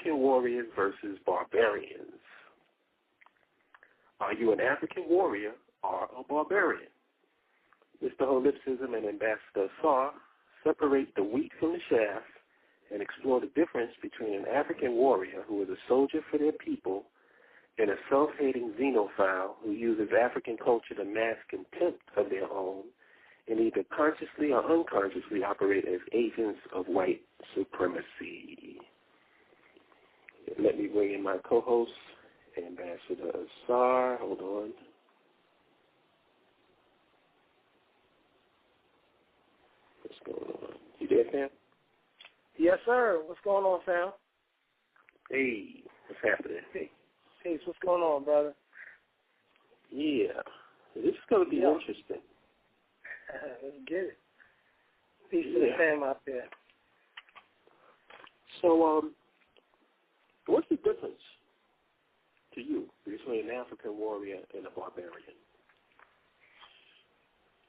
African Warriors versus Barbarians. Are you an African warrior or a barbarian? Mr. Holipsism and Ambassador Ausar separate the wheat from the chaff and explore the difference between an African warrior who is a soldier for their people and a self-hating xenophile who uses African culture to mask contempt of their own and either consciously or unconsciously operate as agents of white supremacy. Let me bring in my co-host, Ambassador Ausar. Hold on. What's going on? You there, Sam? Yes, sir. What's going on, Sam? Hey, what's happening? Hey, what's going on, brother? Yeah, this is going to be interesting. Let's get it. Peace to the fam out there. So, what's the difference to you between an African warrior and a barbarian?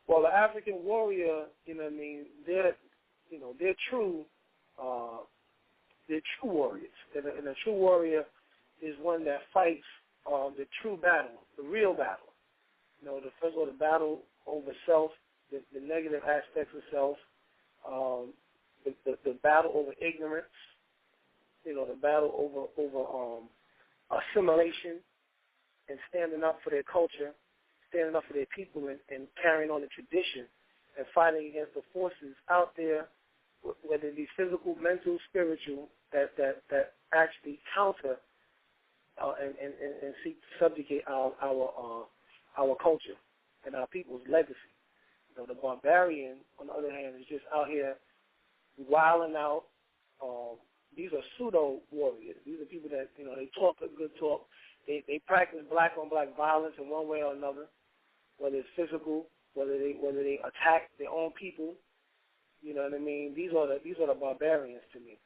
Well, the African warrior, they're true warriors. And a true warrior is one that fights the true battle, the real battle. The battle over self, the negative aspects of self, the battle over ignorance, the battle over assimilation and standing up for their culture, standing up for their people and carrying on the tradition and fighting against the forces out there, whether it be physical, mental, spiritual, that actually counter and seek to subjugate our culture and our people's legacy. The barbarian, on the other hand, is just out here wilding out. These are pseudo warriors. These are people that they talk a good talk. They practice black on black violence in one way or another, whether it's physical, whether they attack their own people. You know what I mean? These are the barbarians to me.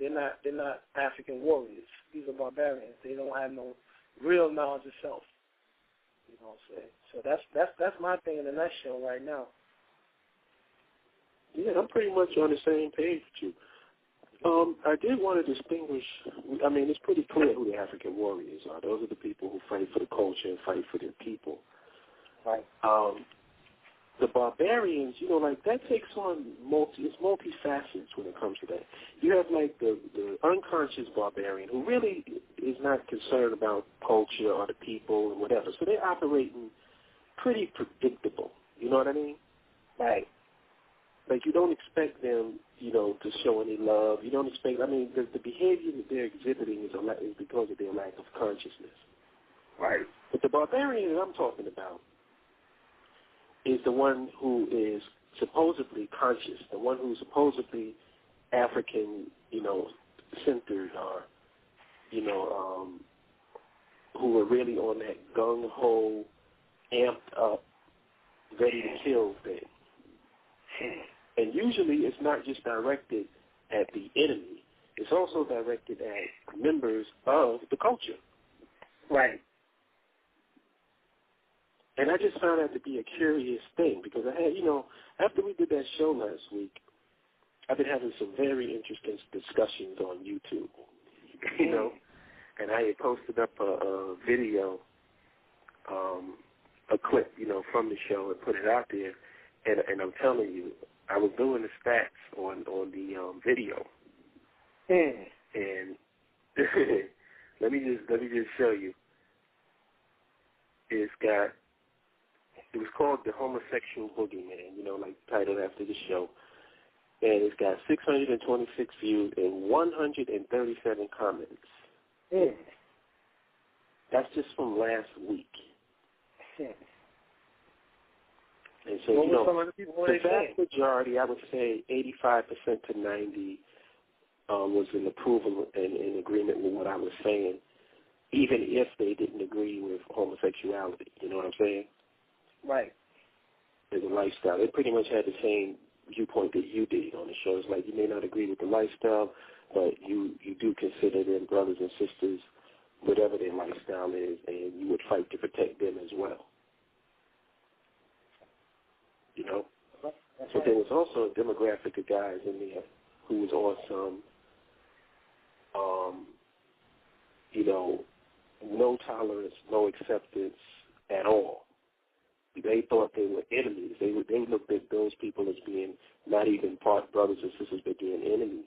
They're not African warriors. These are barbarians. They don't have no real knowledge of self. You know what I'm saying? So that's my thing in a nutshell right now. Yeah, I'm pretty much on the same page with you. I did want to distinguish, it's pretty clear who the African warriors are. Those are the people who fight for the culture and fight for their people. Right. The barbarians, that takes on it's multifacets when it comes to that. You have the unconscious barbarian who really is not concerned about culture or the people and whatever. So they're operating pretty predictable. You know what I mean? Right. You don't expect them, to show any love. You don't expect, the behavior that they're exhibiting is because of their lack of consciousness. Right. But the barbarian that I'm talking about is the one who is supposedly conscious, the one who's supposedly African, centered or, who are really on that gung-ho, amped up, ready to kill thing. And usually it's not just directed at the enemy. It's also directed at members of the culture. Right. And I just found that to be a curious thing because I had, after we did that show last week, I've been having some very interesting discussions on YouTube, and I had posted up a video, a clip, from the show and put it out there, and I'm telling you, I was doing the stats on the video, and let me just show you. It was called The Homosexual Boogeyman, titled after the show. And it's got 626 views and 137 comments. That's just from last week. And so, the vast majority, I would say 85% to 90%, was in approval and in agreement with what I was saying, even if they didn't agree with homosexuality. You know what I'm saying? Right. As a lifestyle. They pretty much had the same viewpoint that you did on the show. It's like you may not agree with the lifestyle, but you do consider them brothers and sisters, whatever their lifestyle is, and you would fight to protect them as well. But there was also a demographic of guys in there who was on some no tolerance, no acceptance at all. They thought they were enemies. They looked at those people as being not even part brothers and sisters, but being enemies.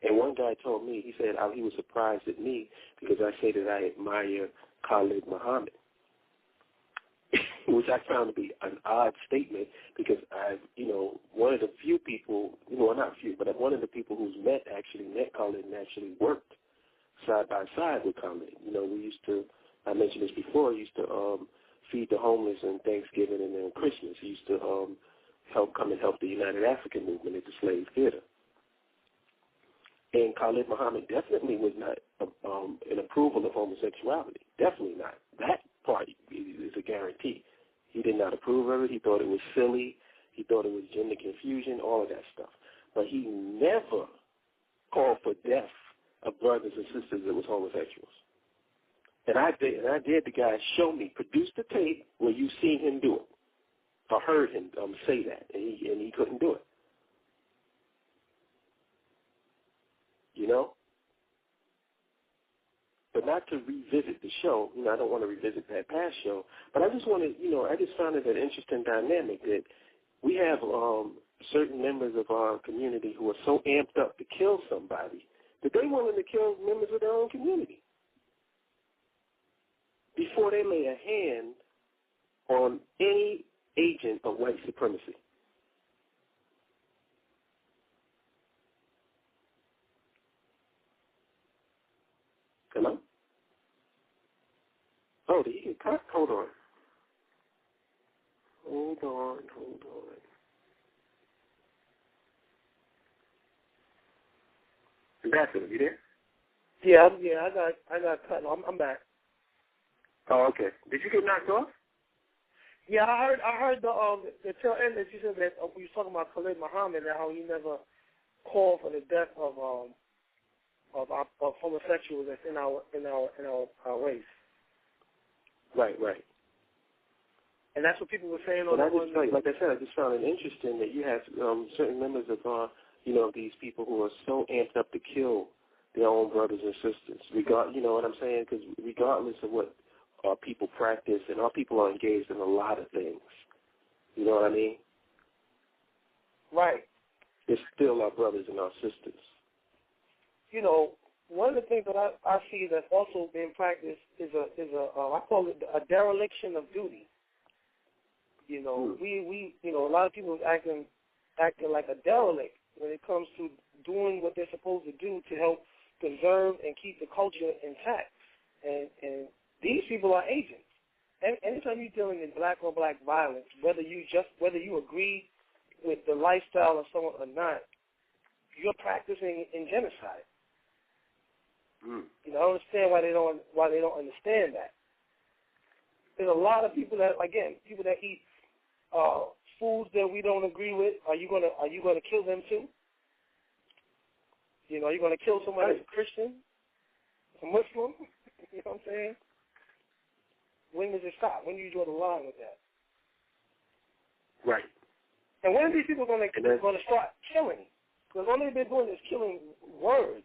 And one guy told me, he said he was surprised at me because I say that I admire Khalid Muhammad, which I found to be an odd statement because one of the few people, not few, but one of the people who's met Khalid and actually worked side by side with Khalid. We used to, I mentioned this before, used to feed the homeless on Thanksgiving and then Christmas. He used to help the United African movement at the slave theater. And Khalid Muhammad definitely was not an approval of homosexuality. Definitely not. That part is a guarantee. He did not approve of it. He thought it was silly. He thought it was gender confusion, all of that stuff. But he never called for death of brothers and sisters that was homosexuals. And I did the guy show me, produce the tape where you seen him do it. I heard him say that, and he couldn't do it. But not to revisit the show. I don't want to revisit that past show. But I just wanted, I just found it an interesting dynamic that we have certain members of our community who are so amped up to kill somebody that they're willing to kill members of their own community before they lay a hand on any agent of white supremacy. Hello? Oh, did you get cut? Hold on. Ambassador, you there? Yeah, I got cut. I'm back. Oh, okay. Did you get knocked off? Yeah, I heard the tail end that you said that we were talking about Khalid Muhammad and how he never called for the death of homosexuals that's in our race. Right. And that's what people were saying. Like I said, I just found it interesting that you have certain members of these people who are so amped up to kill their own brothers and sisters. You know what I'm saying? Because regardless of what our people practice, and our people are engaged in a lot of things. You know what I mean? Right. It's still our brothers and our sisters. One of the things that I see that's also being practiced is I call it a dereliction of duty. We a lot of people acting like a derelict when it comes to doing what they're supposed to do to help conserve and keep the culture intact. And these people are agents. Anytime you're dealing in black on black violence, whether you agree with the lifestyle of someone or not, you're practicing in genocide. I don't understand why they don't understand that. There's a lot of people that eat foods that we don't agree with. Are you gonna kill them too? Are you gonna kill somebody that's a Christian, a Muslim? You know what I'm saying? When does it stop? When do you draw the line with that? Right. And when are these people gonna start killing? Because all they've been doing is killing words.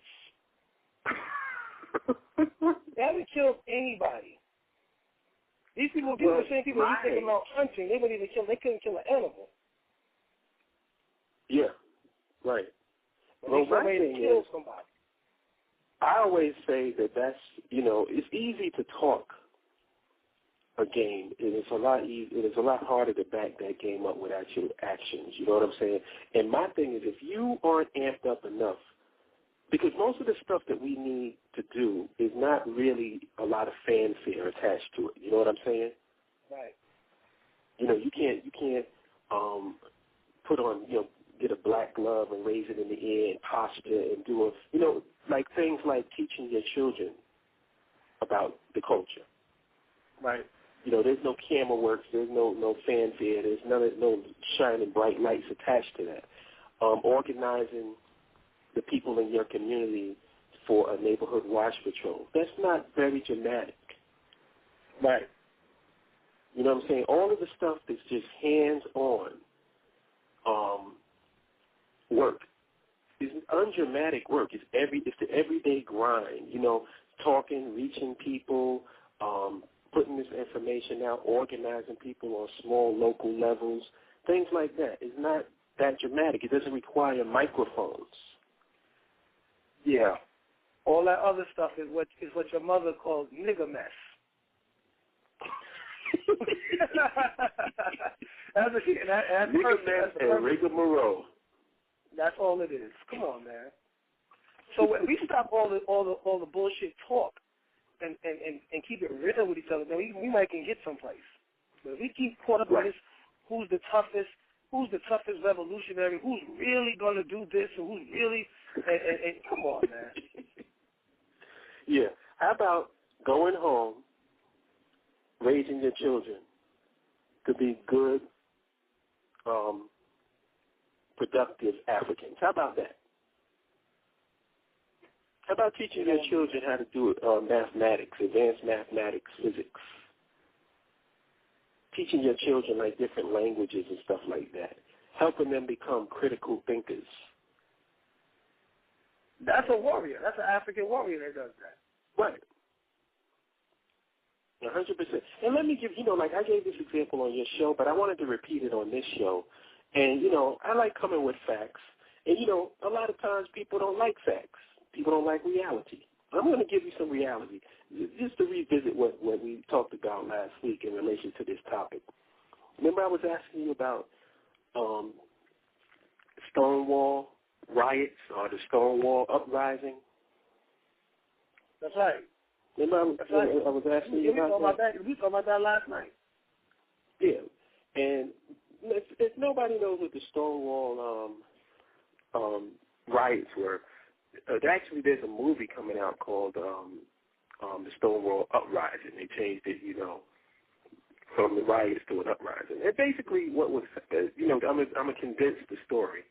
They haven't killed anybody. These people, the same people who take them out hunting, they couldn't kill an animal. Yeah, right. Well, my thing is, somebody. I always say that's, it's easy to talk a game. It is a lot harder to back that game up with actual actions. You know what I'm saying? And my thing is, if you aren't amped up enough, because most of the stuff that we need to do is not really a lot of fanfare attached to it. You know what I'm saying? Right. You can't put on, get a black glove and raise it in the air and posture and do like things like teaching your children about the culture. Right. There's no camera works, there's no fanfare, there's no shining bright lights attached to that. Organizing the people in your community for a neighborhood watch patrol. That's not very dramatic. Right. You know what I'm saying? All of the stuff that's just hands-on work is undramatic work. It's the everyday grind. talking, reaching people, putting this information out, organizing people on small local levels, things like that. It's not that dramatic. It doesn't require microphones. Yeah. All that other stuff is what your mother calls nigger mess. Nigger mess and rigmarole. That's all it is. Come on, man. So when we stop all the bullshit talk and keep it real with each other, then we might can get someplace. But if we keep caught up in this, who's the toughest revolutionary, who's really gonna do this, and who's really and come on, man. Yeah. How about going home, raising your children to be good, productive Africans? How about that? How about teaching your children how to do mathematics, advanced mathematics, physics? Teaching your children like different languages and stuff like that. Helping them become critical thinkers. That's a warrior. That's an African warrior that does that. Right. 100%. And let me give, like I gave this example on your show, but I wanted to repeat it on this show. And, I like coming with facts. And, a lot of times people don't like facts. People don't like reality. I'm going to give you some reality, just to revisit what we talked about last week in relation to this topic. Remember I was asking you about Stonewall riots or the Stonewall Uprising? That's right. Remember I was asking you about that? We talked about that last night. Yeah. And if nobody knows what the Stonewall riots were, actually there's a movie coming out called the Stonewall Uprising. They changed it, from the riots to an uprising. And basically what was, I'm going to condense the story.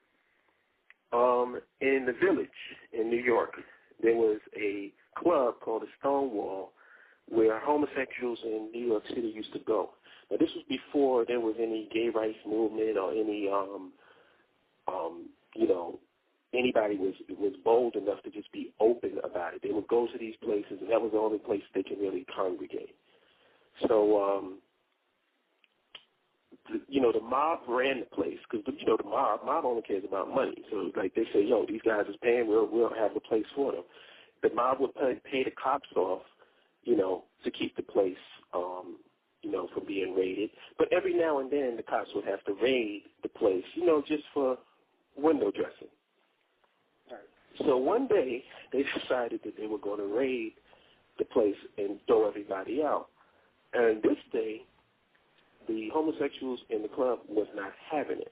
In the Village in New York, there was a club called the Stonewall where homosexuals in New York City used to go. Now, this was before there was any gay rights movement or any, anybody was bold enough to just be open about it. They would go to these places, and that was the only place they could really congregate. So, the mob ran the place because, the mob only cares about money. So, like, they say, yo, these guys is paying, we'll have a place for them. The mob would pay the cops off, to keep the place, from being raided. But every now and then the cops would have to raid the place, just for window dressing. So one day they decided that they were going to raid the place and throw everybody out. And this day, the homosexuals in the club was not having it.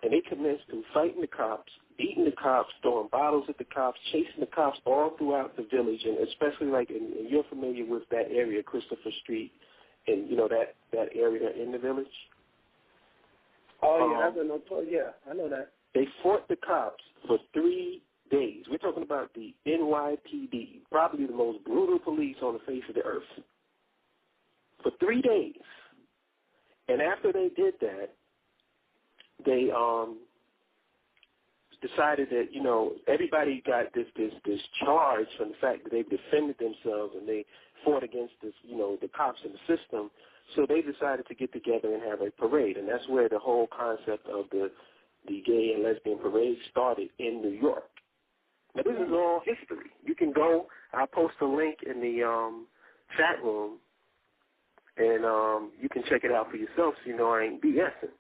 And they commenced to fighting the cops, beating the cops, throwing bottles at the cops, chasing the cops all throughout the village, and especially and you're familiar with that area, Christopher Street, and that area in the village. Oh yeah, I know that. They fought the cops for 3 days. We're talking about the NYPD, probably the most brutal police on the face of the earth. For 3 days. And after they did that, they decided that, everybody got this charge from the fact that they defended themselves and they fought against this, the cops in the system. So they decided to get together and have a parade. And that's where the whole concept of the gay and lesbian parade started in New York. Now, this is all history. You can go, I'll post a link in the chat room, and you can check it out for yourself so I ain't BSing.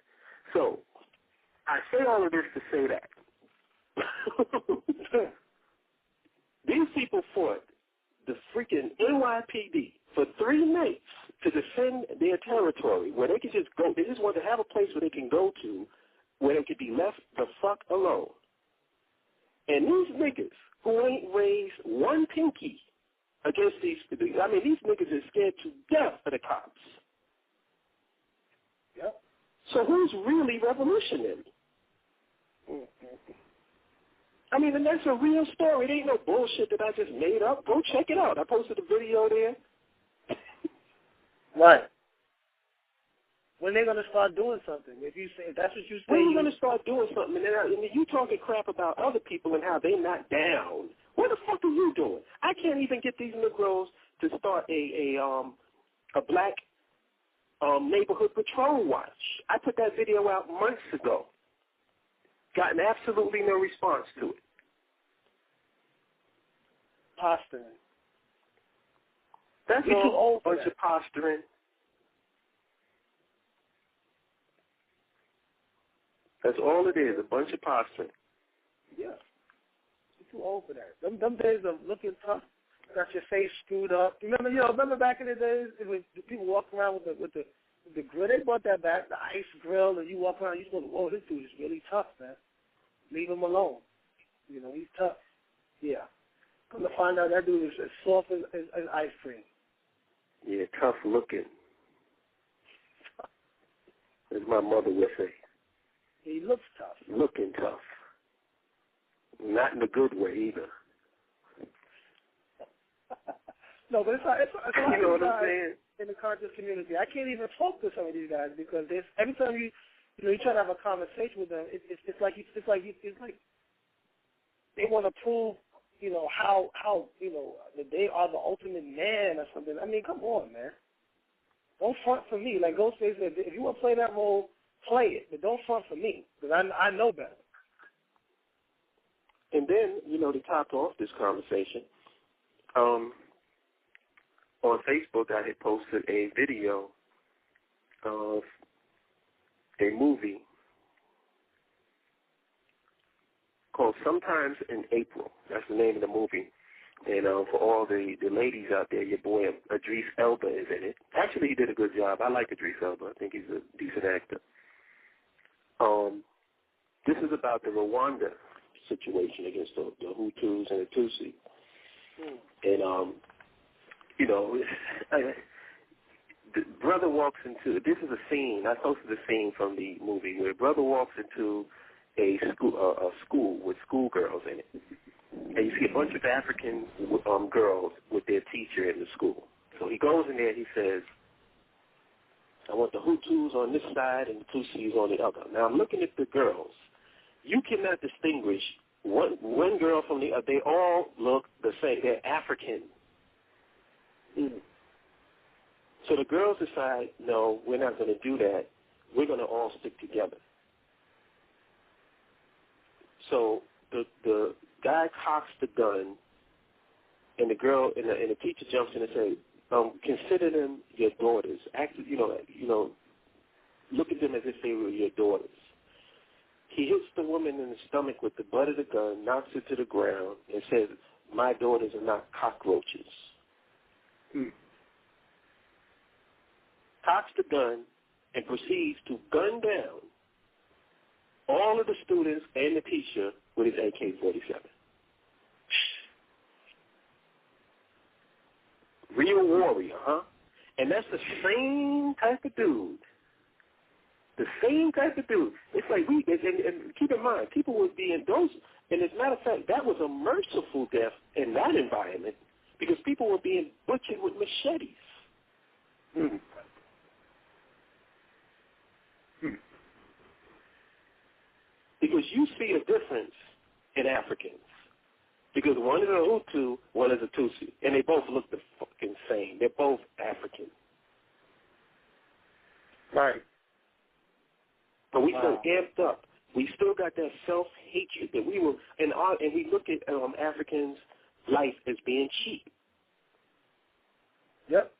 So I say all of this to say that these people fought the freaking NYPD for 3 nights to defend their territory where they could just go. They just wanted to have a place where they can go to where they could be left the fuck alone. And these niggas who ain't raised one pinky against these niggas are scared to death of the cops. Yep. So who's really revolutionary? And that's a real story. It ain't no bullshit that I just made up. Go check it out. I posted a video there. Right. When they're going to start doing something? If that's what you say. When are you going to start doing something? And you talking crap about other people and how they not down What the fuck are you doing? I can't even get these Negroes to start a black neighborhood patrol watch. I put that video out months ago. Gotten absolutely no response to it. Posturing. That's You're all. too old A for bunch that. of posturing. That's all it is, a bunch of posturing. Yeah. You're too old for that. Them days of looking tough, got your face screwed up. Remember back in the days, it was the people walking around with the grill. They brought that back, the ice grill, and you walk around, you go, whoa, this dude is really tough, man. Leave him alone. You know, he's tough. Yeah. Come to find out that dude is as soft as ice cream. Yeah, tough looking. As my mother would say. He looks tough. Looking tough. Not in a good way either. No, but it's like you know what I'm saying? In the conscious community, I can't even talk to some of these guys because every time you try to have a conversation with them, it's like they want to prove, how that they are the ultimate man or something. I mean, come on, man. Don't front for me. Like Ghostface said, if you want to play that role, play it, but don't front for me because I know better. And then, to top off this conversation, on Facebook I had posted a video of a movie called Sometimes in April. That's the name of the movie. And for all the ladies out there, your boy Idris Elba is in it. Actually, he did a good job. I like Idris Elba. I think he's a decent actor. This is about the Rwanda situation against the Hutus and the Tutsi. And, the brother walks into, this is a scene, I posted a scene from the movie where brother walks into a school with schoolgirls in it. And you see a bunch of African girls with their teacher in the school. So he goes in there and he says, I want the Hutus on this side and the Tutsis on the other. Now I'm looking at the girls. You cannot distinguish one girl from the other. They all look the same. They're African. So the girls decide, no, we're not going to do that. We're going to all stick together. So the guy cocks the gun, and the girl and the teacher jumps in and says, consider them your daughters. Actually, look at them as if they were your daughters. He hits the woman in the stomach with the butt of the gun, knocks her to the ground, and says, my daughters are not cockroaches. Cocks the gun and proceeds to gun down all of the students and the teacher with his AK-47. Real warrior, huh? And that's the same type of dude. The same type of dude. It's like and keep in mind, people would be in those, and as a matter of fact, that was a merciful death in that environment because people were being butchered with machetes. Because you see a difference in Africans. Because one is a Hutu, one is a Tutsi. And they both look the fucking same. They're both African. Right. But we so amped up. We still got that self-hatred that we were, and we look at Africans' life as being cheap. Yep.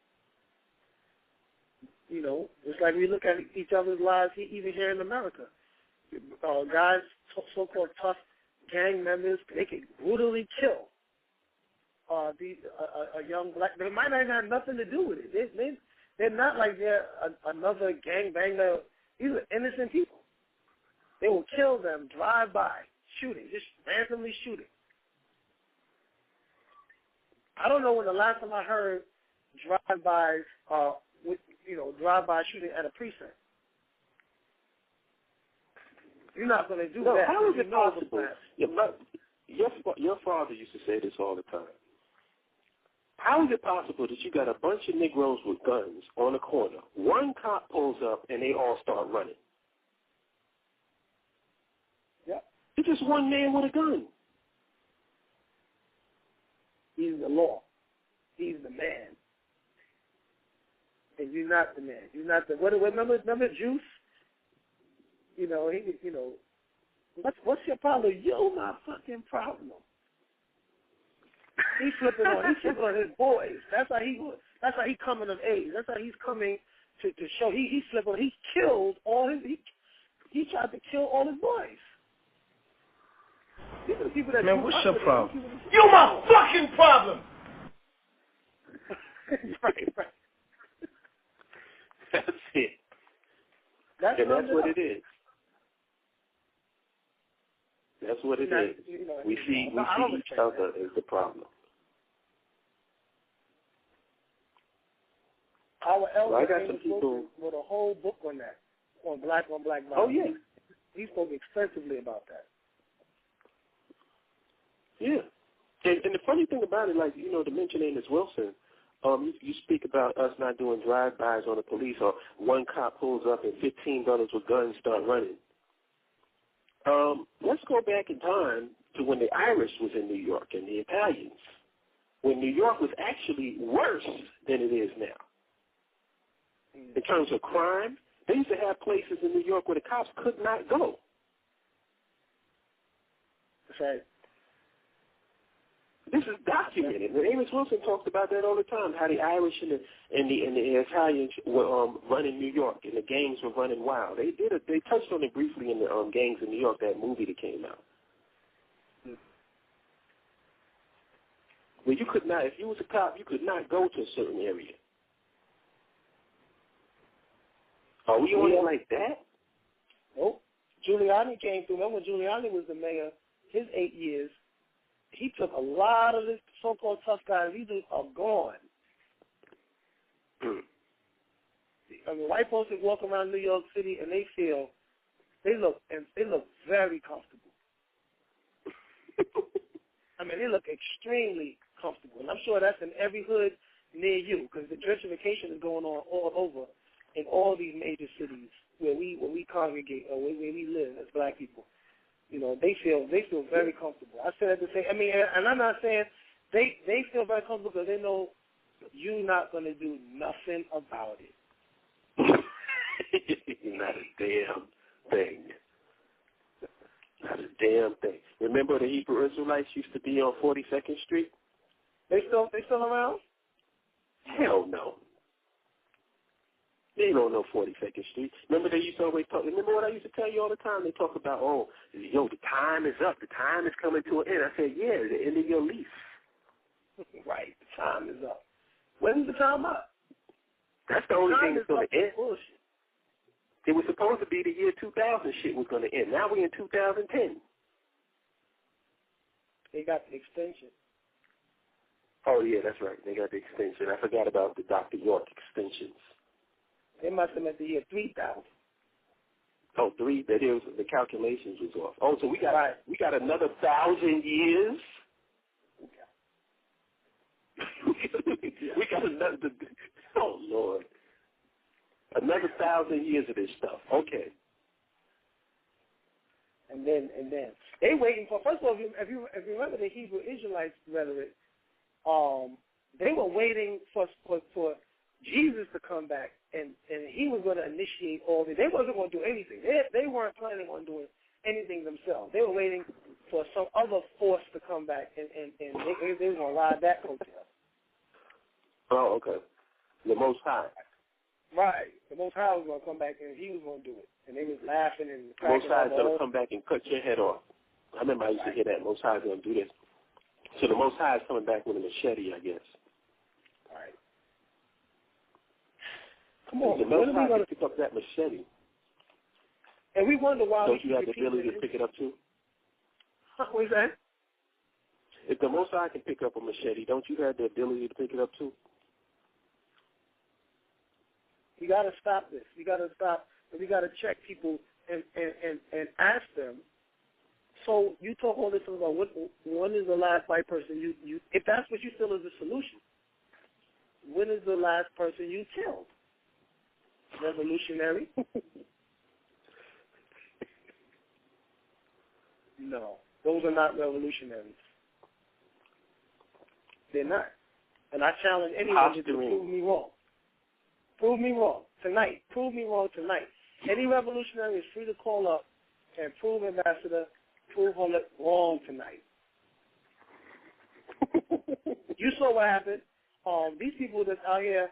It's like we look at each other's lives even here in America. Guys, so-called tough gang members, they can brutally kill a young black. They might not have nothing to do with it. They're not like they're another gangbanger. These are innocent people. They will kill them, drive by, shooting, just randomly shooting. I don't know when the last time I heard drive-by shooting at a precinct. You're not going to do that. How is it possible? Your father used to say this all the time. How is it possible that you got a bunch of Negroes with guns on a corner, one cop pulls up, and they all start running? Yep. It's just one man with a gun. He's the law. He's the man. And you're not the man. You're not the. Remember Juice? What's your problem? You're my fucking problem. He's flipping on his boys. That's how he coming of age. That's how he's coming to show. He slipped on. He killed all his. He tried to kill all his boys. These are the people that. Man, what's your problem? You're my fucking problem. right. That's it. That's what it is. That's what it is. We see each other as the problem. Our elder I got some people wrote a whole book on that, on black violence. Oh yeah. He spoke extensively about that. Yeah. And the funny thing about it, like, to mention Amos Wilson, you speak about us not doing drive-bys on the police, or one cop pulls up and 15 brothers with guns start running. Let's go back in time to when the Irish was in New York and the Italians, when New York was actually worse than it is now. In terms of crime, they used to have places in New York where the cops could not go. That's right. This is documented. And Amos Wilson talks about that all the time, how the Irish and the Italians were running New York, and the gangs were running wild. They touched on it briefly in the Gangs in New York, that movie that came out. Where you could not, if you was a cop, you could not go to a certain area. Are we on it like that? Nope. Giuliani came through. Remember when Giuliani was the mayor, his 8 years, he took a lot of the so-called tough guys. These are gone. I mean, white folks that walk around New York City and they look very comfortable. I mean, they look extremely comfortable, and I'm sure that's in every hood near you, because the gentrification is going on all over in all these major cities where we congregate or where we live as black people. They feel very comfortable. I said that to say, and I'm not saying they feel very comfortable because they know you're not going to do nothing about it. Not a damn thing. Not a damn thing. Remember the Hebrew Israelites used to be on 42nd Street? They still around? Hell no. They don't know 42nd Street. Remember they used to always talk. Remember what I used to tell you all the time? They talk about, the time is up. The time is coming to an end. I said, yeah, the end of your lease. Right, the time is up. When's the time up? That's the only thing that's going to end. Bullshit. It was supposed to be the year 2000 shit was going to end. Now we're in 2010. They got the extension. Oh, yeah, that's right. They got the extension. I forgot about the Dr. York extensions. They must have meant the year 3000. Oh, that is, the calculations was off. Oh, so we got right. We got another 1,000 years. We got another. Oh Lord, another 1,000 years of this stuff. Okay. And then they waiting for. First of all, if you remember the Hebrew Israelites rhetoric, they were waiting for Jesus to come back, and he was going to initiate all this. They wasn't going to do anything. They weren't planning on doing anything themselves. They were waiting for some other force to come back, and they were going to ride that coattail. Oh, okay. The Most High. Right. The Most High was going to come back, and he was going to do it. And they was laughing and the Most High is going to come back and cut your head off. I remember I used to hear that. Most High is going to do this. So the Most High is coming back with a machete, I guess. All right. Come on. The Most High can pick up that machete. And we wonder why. Don't you have the ability to pick it up too? What is that? If the Most High can pick up a machete, don't you have the ability to pick it up too? You got to stop this. You got to stop. We got to check people and ask them. So you talk all this about when is the last white person you if that's what you feel is the solution. When is the last person you killed? Revolutionary? No, those are not revolutionaries. They're not. And I challenge anyone to prove me wrong. Prove me wrong tonight. Prove me wrong tonight. Any revolutionary is free to call up and prove Ambassador, prove Holip wrong tonight. You saw what happened. These people that's out here,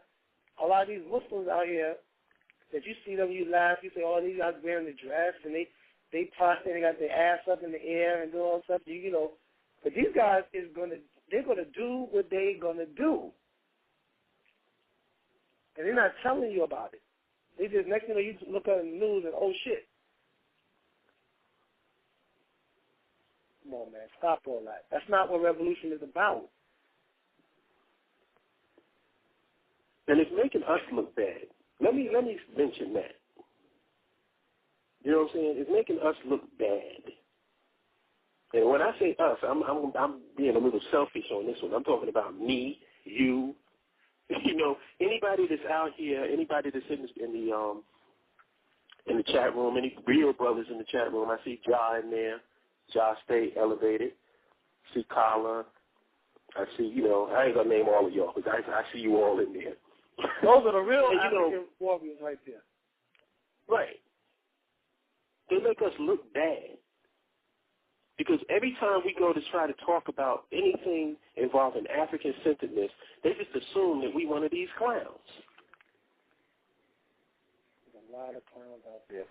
a lot of these Muslims out here, that you see them, you laugh, you say, oh, these guys wearing the dress, and they prostrate, they got their ass up in the air and doing all stuff, you know. But these guys they're gonna do what they're gonna do. And they're not telling you about it. They just, next thing you know, you look at the news and, oh, shit. Come on, man, stop all that. That's not what revolution is about. And it's making us look bad. Let me mention that. You know what I'm saying? It's making us look bad. And when I say us, I'm being a little selfish on this one. I'm talking about me, you, you know, anybody that's out here, anybody that's in the chat room, any real brothers in the chat room. I see Ja in there. Ja stay elevated. I see Kala. I see, you know, I ain't gonna name all of y'all, but I see you all in there. Those are the real African warriors right there. Right. They make us look bad. Because every time we go to try to talk about anything involving African-centeredness, they just assume that we one of these clowns. There's a lot of clowns out there.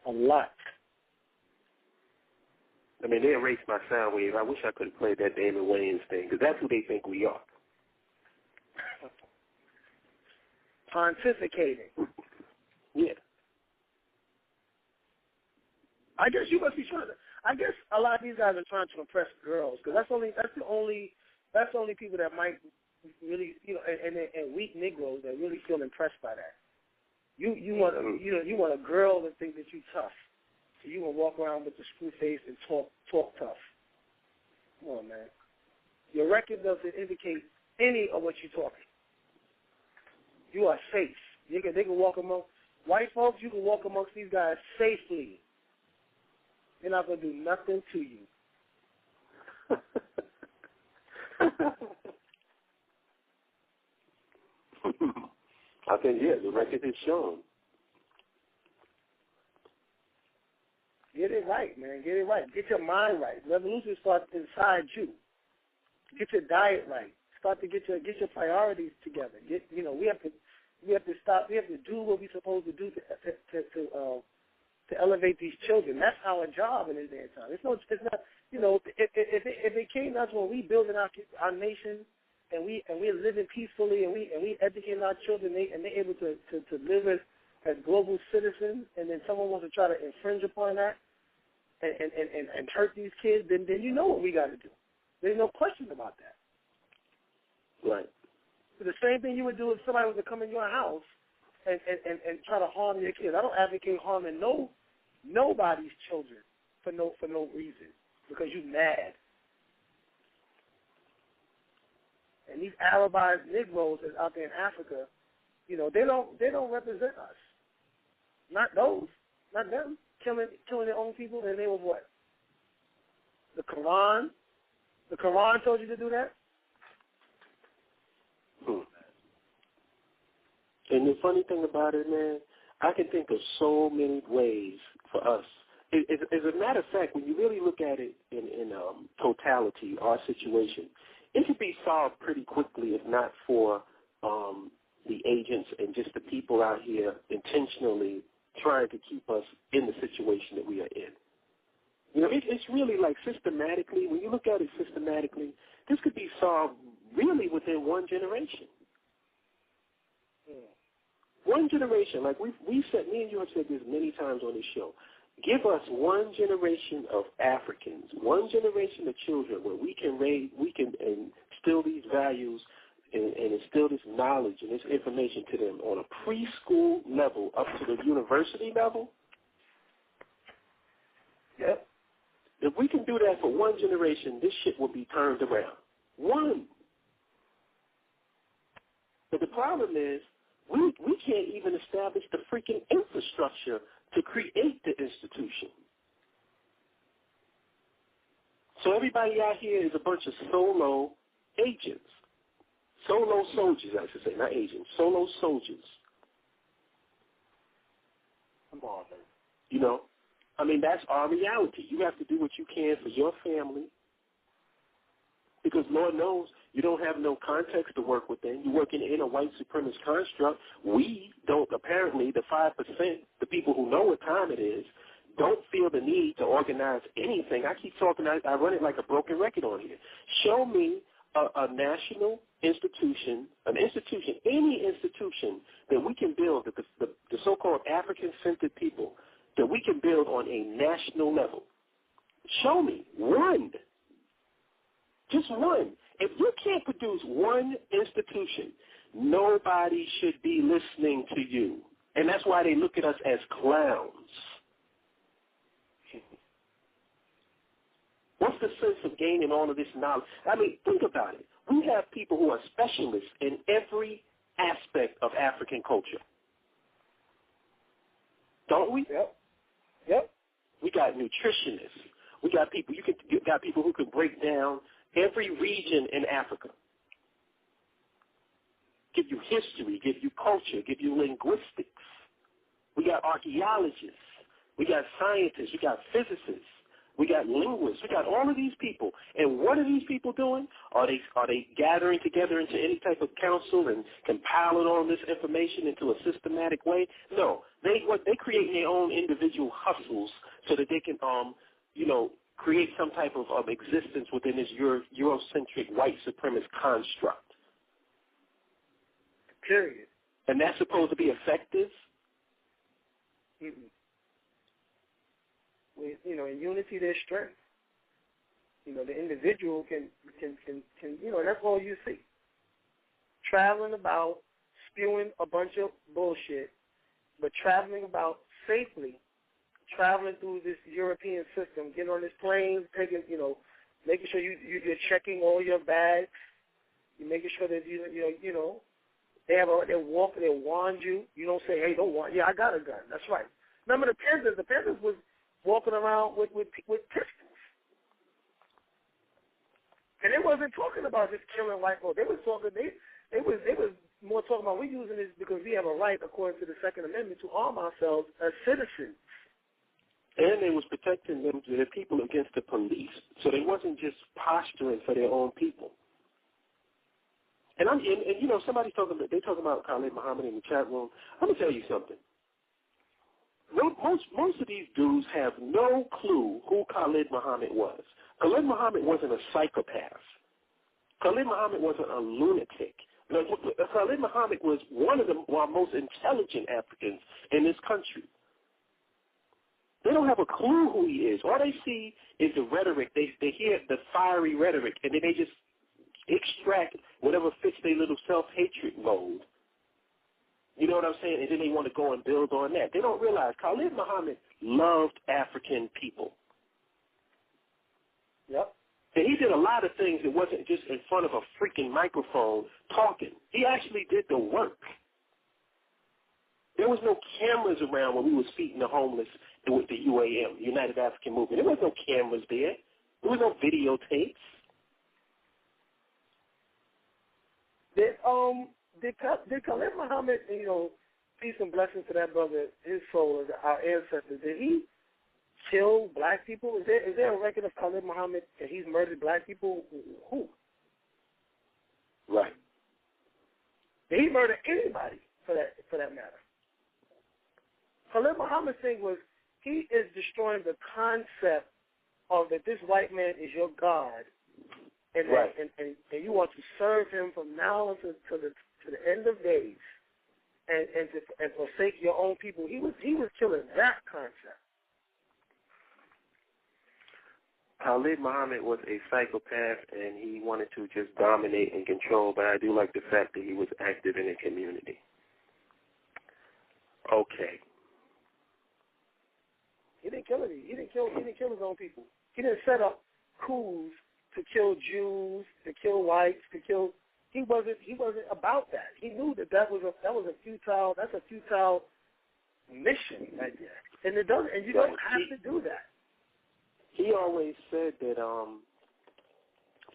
A lot. I mean, they erased my sound wave. I wish I could have played that Damon Wayans thing, because that's who they think we are. Pontificating. Yeah. I guess you must be trying to. I guess a lot of these guys are trying to impress girls, because that's the only people that might really, you know, and weak Negroes that really feel impressed by that. You want a girl to think that you tough, so you want to walk around with the screw face and talk tough. Come on, man. Your record doesn't indicate any of what you're talking. You are safe. They can walk among white folks. You can walk amongst these guys safely. They're not going to do nothing to you. I think, yeah, the record is shown. Get it right, man. Get it right. Get your mind right. Revolution starts inside you. Get your diet right. Start to get your priorities together. We have to stop. We have to do what we're supposed to do to elevate these children. That's our job in this day and time. It's not, you know, if it came down to when we building our nation and we're living peacefully and we educating our children and they're able to live as global citizens, and then someone wants to try to infringe upon that and hurt these kids, then you know what we got to do. There's no question about that. Right. So the same thing you would do if somebody was to come in your house and try to harm your kids. I don't advocate harming nobody's children for no reason, because you're mad. And these Arabized Negroes that's out there in Africa, you know, they don't represent us. Not those, not them, killing their own people in the name of what? The Quran. The Quran told you to do that. And the funny thing about it, man, I can think of so many ways for us. As a matter of fact, when you really look at it in totality, our situation, it could be solved pretty quickly if not for the agents and just the people out here intentionally trying to keep us in the situation that we are in. You know, it's really like systematically, when you look at it systematically, this could be solved really within one generation. One generation, like we said, me and you have said this many times on this show. Give us one generation of Africans, one generation of children where we can instill these values and instill this knowledge and this information to them on a preschool level up to the university level. Yep. If we can do that for one generation, this shit will be turned around. One. But the problem is, we can't even establish the freaking infrastructure to create the institution. So everybody out here is a bunch of solo agents. Solo soldiers, I should say, not agents. Solo soldiers. Come on, man. You know? I mean, that's our reality. You have to do what you can for your family. Because Lord knows you don't have no context to work within. You're working in a white supremacist construct. We don't, apparently, the 5%, the people who know what time it is, don't feel the need to organize anything. I keep talking, I run it like a broken record on here. Show me a national institution, any institution that we can build, that the so-called African-centered people, that we can build on a national level. Show me one. Just one. If you can't produce one institution, nobody should be listening to you. And that's why they look at us as clowns. What's the sense of gaining all of this knowledge? I mean, think about it. We have people who are specialists in every aspect of African culture. Don't we? Yep. We got nutritionists. We got people. You got people who can break down every region in Africa. Give you history, give you culture, give you linguistics. We got archaeologists. We got scientists. We got physicists. We got linguists. We got all of these people. And what are these people doing? Are they gathering together into any type of council and compiling all this information into a systematic way? No. They create their own individual hustles so that they can create some type of existence within this Eurocentric white supremacist construct. Period. And that's supposed to be effective? Mm-mm. In unity there's strength. The individual can that's all you see. Traveling about, spewing a bunch of bullshit, but traveling about safely, traveling through this European system, getting on this plane, taking, making sure you're checking all your bags, you're making sure that they warn you. You don't say, hey, don't warn. Yeah, I got a gun. That's right. Remember the Panthers was walking around with pistols. And they wasn't talking about just killing white folks. They was more talking about, we're using this because we have a right, according to the Second Amendment, to arm ourselves as citizens. And they was protecting their people against the police. So they wasn't just posturing for their own people. And somebody's talking about Khalid Muhammad in the chat room. I'm gonna tell you something. Most of these dudes have no clue who Khalid Muhammad was. Khalid Muhammad wasn't a psychopath. Khalid Muhammad wasn't a lunatic. Khalid Muhammad was one of the most intelligent Africans in this country. They don't have a clue who he is. All they see is the rhetoric. They hear the fiery rhetoric, and then they just extract whatever fits their little self-hatred mode. You know what I'm saying? And then they want to go and build on that. They don't realize Khalid Muhammad loved African people. Yep. And he did a lot of things that wasn't just in front of a freaking microphone talking. He actually did the work. There was no cameras around when we was feeding the homeless with the UAM, United African Movement. There was no cameras there. There was no videotapes. Did Khalid Muhammad, peace and blessings to that brother, his soul, our ancestors, did he kill black people? Is there a record of Khalid Muhammad that he's murdered black people? Who? Right. Did he murder anybody for that matter? Khalid Muhammad's thing was he is destroying the concept of that this white man is your God, and right. and you want to serve him from now on to the end of days, and forsake your own people. He was killing that concept. Khalid Muhammad was a psychopath, and he wanted to just dominate and control, but I do like the fact that he was active in the community. Okay. He didn't kill any. He didn't kill his own people. He didn't set up coups to kill Jews, to kill whites, to kill. He wasn't about that. He knew that was a futile. That's a futile mission right there. And it doesn't. And you don't have to do that. He always said that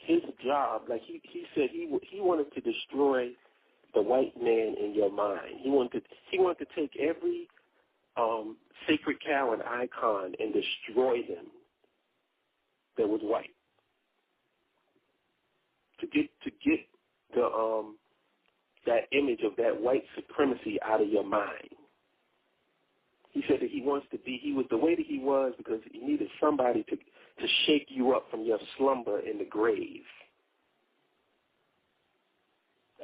his job, like he said, he wanted to destroy the white man in your mind. He wanted to take every sacred cow and icon and destroy them that was white. To get the that image of that white supremacy out of your mind. He said that he was the way that he was because he needed somebody to shake you up from your slumber in the grave.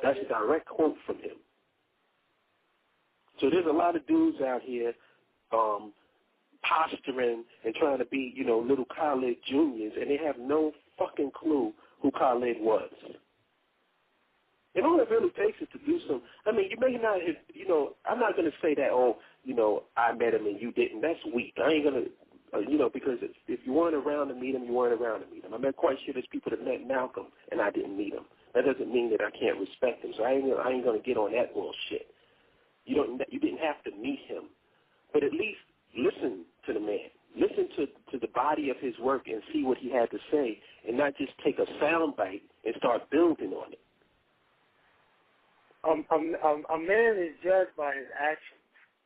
That's a direct quote from him. So there's a lot of dudes out here posturing and trying to be, little Khalid juniors, and they have no fucking clue who Khalid was. And all it really takes is to do some. I mean, you may not have, I'm not going to say that, I met him and you didn't. That's weak. I ain't going to, because if you weren't around to meet him, you weren't around to meet him. I'm not quite sure there's people that met Malcolm and I didn't meet him. That doesn't mean that I can't respect him. So I ain't going to get on that bullshit. You didn't have to meet him, but at least listen to the man. Listen to the body of his work and see what he had to say, and not just take a sound bite and start building on it. A man is judged by his actions.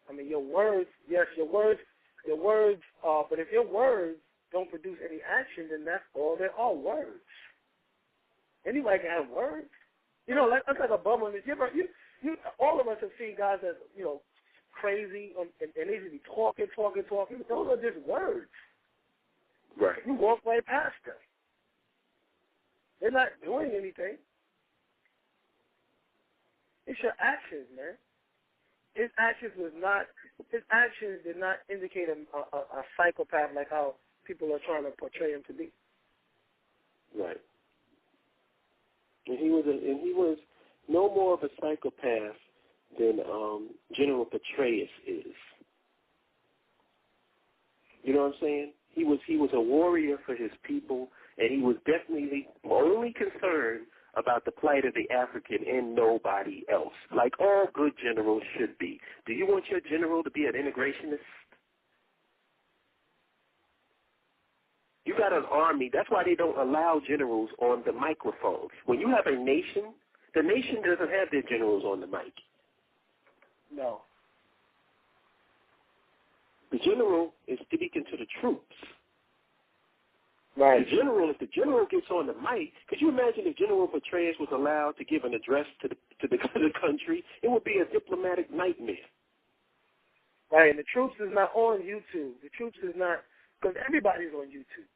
I mean, your words, yes, your words, but if your words don't produce any action, then that's all. They're all words. Anybody can have words. That's like a bubble. All of us have seen guys that, crazy and they just be talking. Those are just words. Right. You walk right past them. They're not doing anything. It's your actions, man. His actions did not indicate a psychopath like how people are trying to portray him to be. Right. And he was no more of a psychopath than General Petraeus is. You know what I'm saying? He was a warrior for his people, and he was definitely only concerned about the plight of the African and nobody else, like all good generals should be. Do you want your general to be an integrationist? You got an army. That's why they don't allow generals on the microphones. When you have a nation, the nation doesn't have their generals on the mic. No. The general is speaking to the troops. Right. If the general gets on the mic, could you imagine if General Petraeus was allowed to give an address to the country? It would be a diplomatic nightmare. Right, and the troops is not on YouTube. The troops is not, because everybody's on YouTube.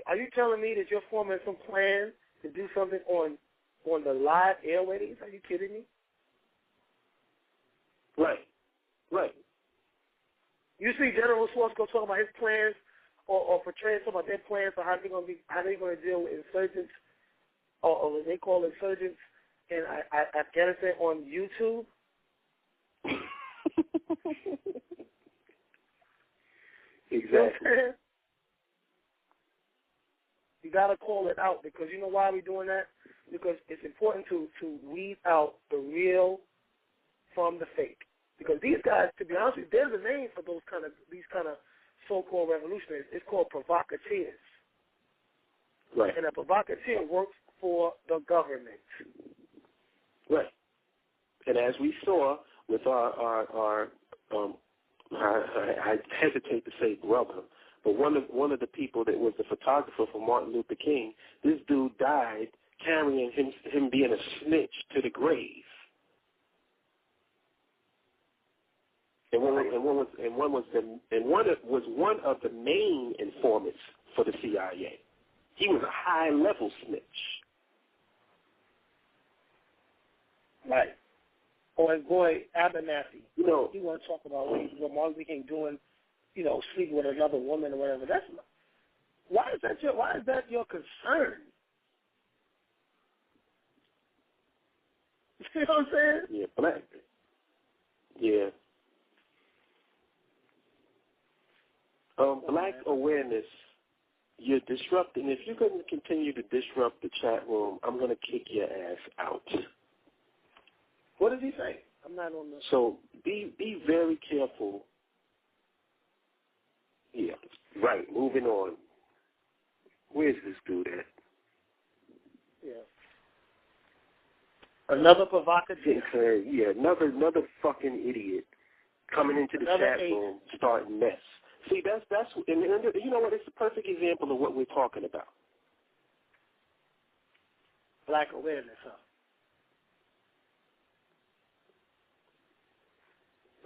Are you telling me that you're forming some plan to do something on the live airways? Are you kidding me? Right. You see General Schwartz go talk about his plans or portray some of their plans for how they're going to deal with insurgents or what they call insurgents in Afghanistan on YouTube. Exactly. You got to call it out because you know why we're doing that? Because it's important to weed out the real from the fake. Because these guys, to be honest with you, there's a name for these kind of so-called revolutionaries. It's called provocateurs. Right. And a provocateur works for the government. Right. And as we saw with our I hesitate to say brother, but one of the people that was the photographer for Martin Luther King, this dude died carrying him being a snitch to the grave. And one was one of the main informants for the CIA. He was a high-level snitch. Right. Or his boy Abernathy. He want to talk about what Martin Luther King doing, sleeping with another woman or whatever. Why is that your concern? You know what I'm saying? Yeah, black. Yeah. Black awareness, you're disrupting. If you're going to continue to disrupt the chat room, I'm going to kick your ass out. What does he say? I'm not on the... So be very careful. Yeah, right, moving on. Where's this dude at? Yeah. Another provocateur. Yeah, another fucking idiot coming into the chat room starting mess. See, that's and you know what? It's a perfect example of what we're talking about. Black awareness, huh?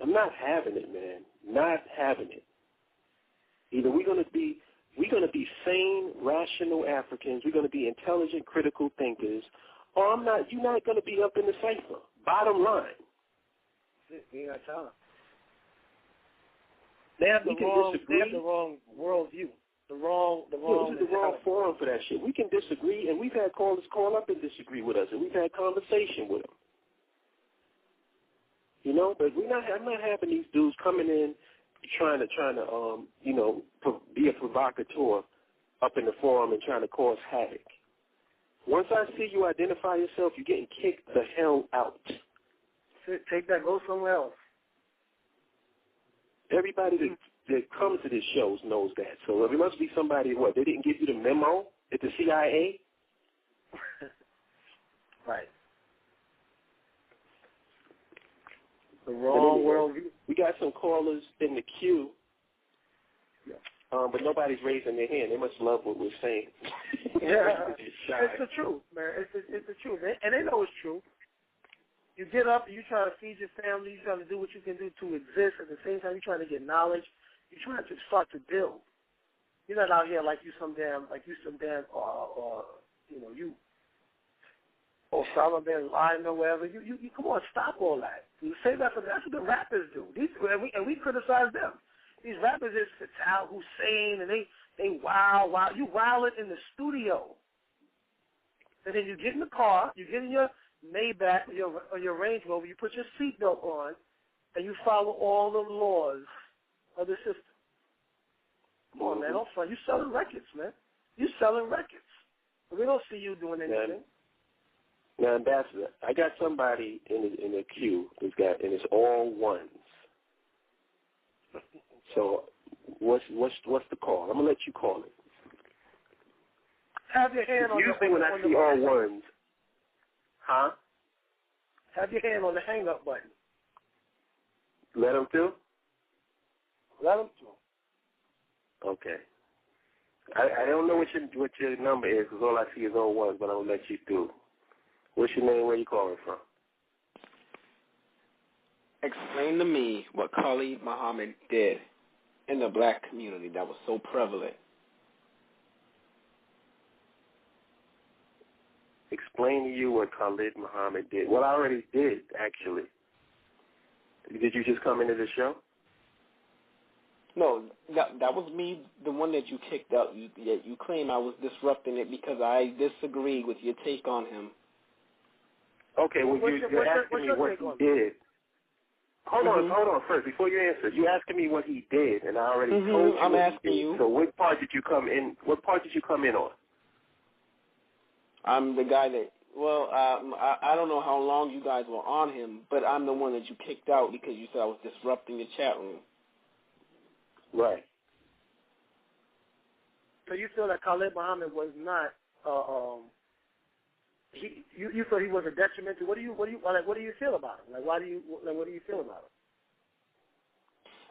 I'm not having it, man. Not having it. Either we're gonna be sane, rational Africans. We're gonna be intelligent, critical thinkers, or I'm not. You're not gonna be up in the cipher. Bottom line. You gotta tell them. They have the wrong worldview. The wrong. This is the wrong forum for that shit. We can disagree, and we've had callers call up and disagree with us, and we've had conversation with them. You know, but I'm not having these dudes coming in trying to be a provocateur up in the forum and trying to cause havoc. Once I see you identify yourself, you're getting kicked the hell out. Take that, go somewhere else. Everybody that comes to this show knows that. So it must be somebody, they didn't give you the memo at the CIA? Right. The wrong worldview. We got some callers in the queue, but nobody's raising their hand. They must love what we're saying. Yeah, it's the truth, man. It's the truth, and they know it's true. You get up and you try to feed your family. You try to do what you can do to exist. At the same time, you're trying to get knowledge. You're trying to start to build. You're not out here you Osama bin Laden or whatever. You come on, stop all that. You say that that's what the rappers do. And we criticize them. These rappers is Fatal Hussein, and they wow. You wow it in the studio. And then you get in the car, you get in your Maybach or your Range Rover, you put your seatbelt on, and you follow all the laws of the system. Come on, man, don't front. You selling records, man. You selling records. We don't see you doing anything. Now, Ambassador, I got somebody in the queue and it's all ones. So, what's the call? I'm gonna let you call it. Have your hand on the. Usually, when I see all ones, huh? Have your hand on the hang-up button. Let them through. Let them through. Okay. I don't know what your number is because all I see is all ones, but I'm gonna let you through. What's your name? Where you calling from? Explain to me what Khalid Muhammad did in the black community that was so prevalent. Explain to you what Khalid Muhammad did. Well, I already did, actually. Did you just come into the show? No, that was me, the one that you kicked out. You claim I was disrupting it because I disagreed with your take on him. Okay, well, you're asking me what he did. Hold on first, before you answer. You're asking me what he did, and I already told you I'm what asking he did. you. So what part did you come in on? I'm the guy that, I don't know how long you guys were on him, but I'm the one that you kicked out because you said I was disrupting the chat room. Right. So you feel that Khalid Muhammad was not, you thought he was a detriment to, what do you feel about him? What do you feel about him?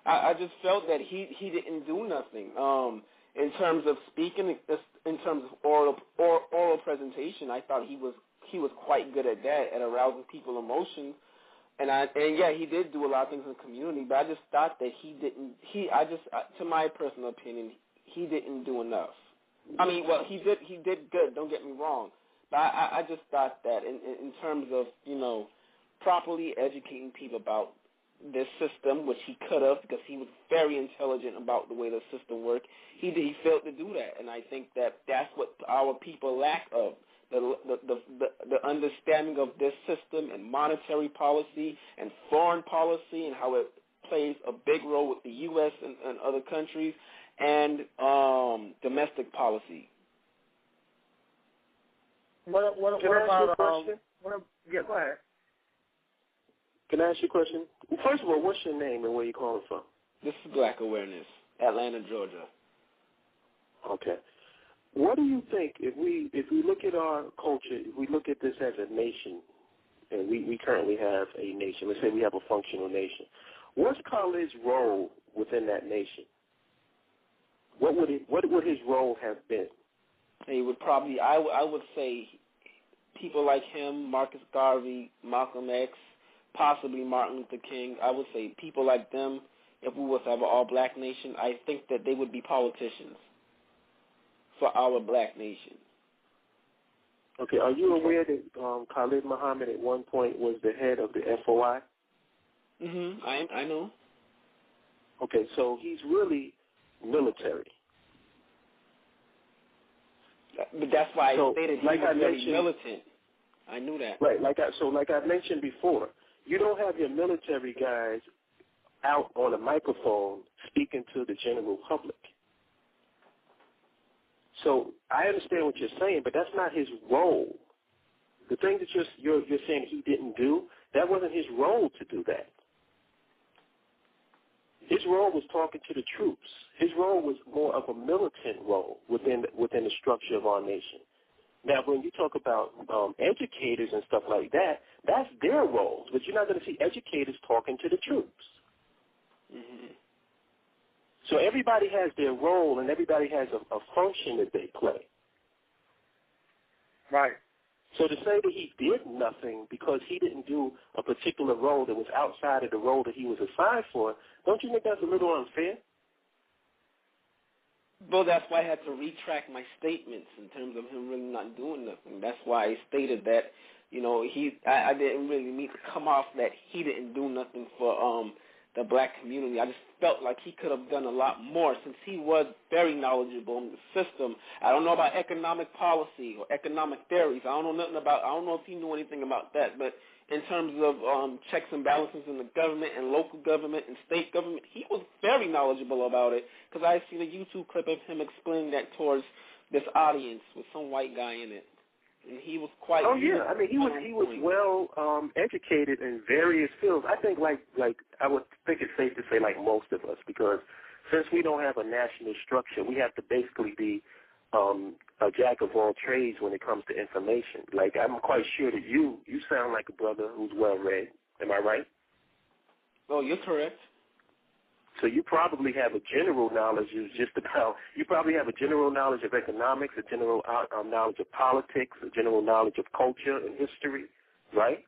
I just felt that he didn't do nothing. In terms of speaking, in terms of oral presentation, I thought he was quite good at that, at arousing people's emotions. And he did do a lot of things in the community, but I just thought that to my personal opinion, he didn't do enough. I mean, well, he did good, don't get me wrong, but I just thought that in terms of, properly educating people about this system, which he could have, because he was very intelligent about the way the system worked, he failed to do that, and I think that's what our people lack of. The understanding of this system and monetary policy and foreign policy and how it plays a big role with the U.S. and other countries and domestic policy. What about yeah, go ahead. Can I ask you a question? First of all, what's your name and where you calling from? This is Black Awareness, Atlanta, Georgia. Okay. What do you think if we look at our culture, if we look at this as a nation, and we currently have a nation, let's say we have a functional nation, what's Khalid's role within that nation? What would his role have been? He would probably, I would say, people like him, Marcus Garvey, Malcolm X, possibly Martin Luther King. I would say people like them. If we was to have an all-black nation, I think that they would be politicians for our black nation. Okay, are you aware that Khalid Muhammad at one point was the head of the FOI? I know. Okay, so he's really military. But that's why I stated he was very militant. I knew that. Right, like I mentioned before, you don't have your military guys out on a microphone speaking to the general public. So I understand what you're saying, but that's not his role. The thing that you're saying he didn't do, that wasn't his role to do that. His role was talking to the troops. His role was more of a militant role within the structure of our nation. Now, when you talk about educators and stuff like that, that's their roles, but you're not going to see educators talking to the troops. Mm-hmm. So everybody has their role, and everybody has a function that they play. Right. So to say that he did nothing because he didn't do a particular role that was outside of the role that he was assigned for, don't you think that's a little unfair? Well, that's why I had to retract my statements in terms of him really not doing nothing. That's why I stated that, I didn't really mean to come off that he didn't do nothing for the black community. I just felt like he could have done a lot more since he was very knowledgeable in the system. I don't know about economic policy or economic theories. I don't know if he knew anything about that, but in terms of checks and balances in the government and local government and state government, he was very knowledgeable about it because I seen a YouTube clip of him explaining that towards this audience with some white guy in it. And he was quite. Oh yeah, I mean he was well educated in various fields. I think like I would think it's safe to say like most of us, because since we don't have a national structure, we have to basically be a jack of all trades when it comes to information. Like I'm quite sure that you sound like a brother who's well read. Am I right? Oh, you're correct. So you probably have a general knowledge you probably have a general knowledge of economics, a general knowledge of politics, a general knowledge of culture and history, right?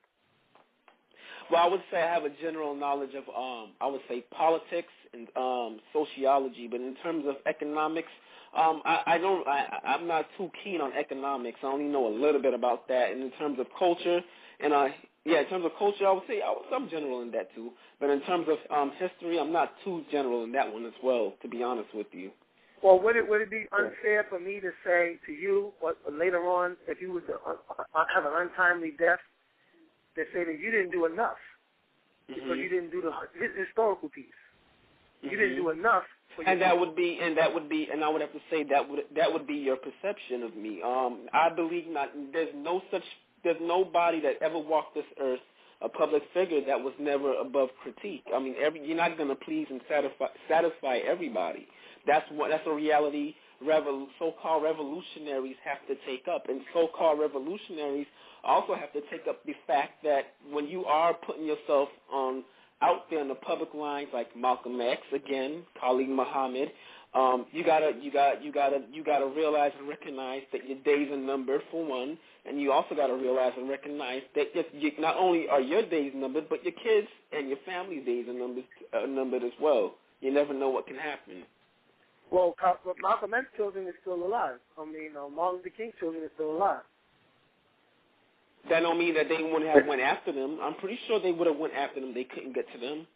Well, I would say I have a general knowledge of, I would say politics and sociology, but in terms of economics, I'm not too keen on economics. I only know a little bit about that. And in terms of culture, in terms of culture, I would say I'm general in that too. But in terms of history, I'm not too general in that one as well, to be honest with you. Well, would it be unfair for me to say to you, or later on, if you was to have an untimely death, to say that you didn't do enough because you didn't do the historical piece. You didn't do enough. And I would have to say that would be your perception of me. I believe not. There's nobody that ever walked this earth, a public figure, that was never above critique. I mean, you're not going to please and satisfy everybody. That's a reality so-called revolutionaries have to take up, and so-called revolutionaries also have to take up the fact that when you are putting yourself out there in the public lines, like Malcolm X, again, Khalid Muhammad, you gotta realize and recognize that your days are numbered, for one, and you also gotta realize and recognize that not only are your days numbered, but your kids and your family's days are numbered as well. You never know what can happen. Well, Malcolm X's children is still alive. I mean, Martin Luther King's children is still alive. That don't mean that they wouldn't have went after them. I'm pretty sure they would have went after them. They couldn't get to them.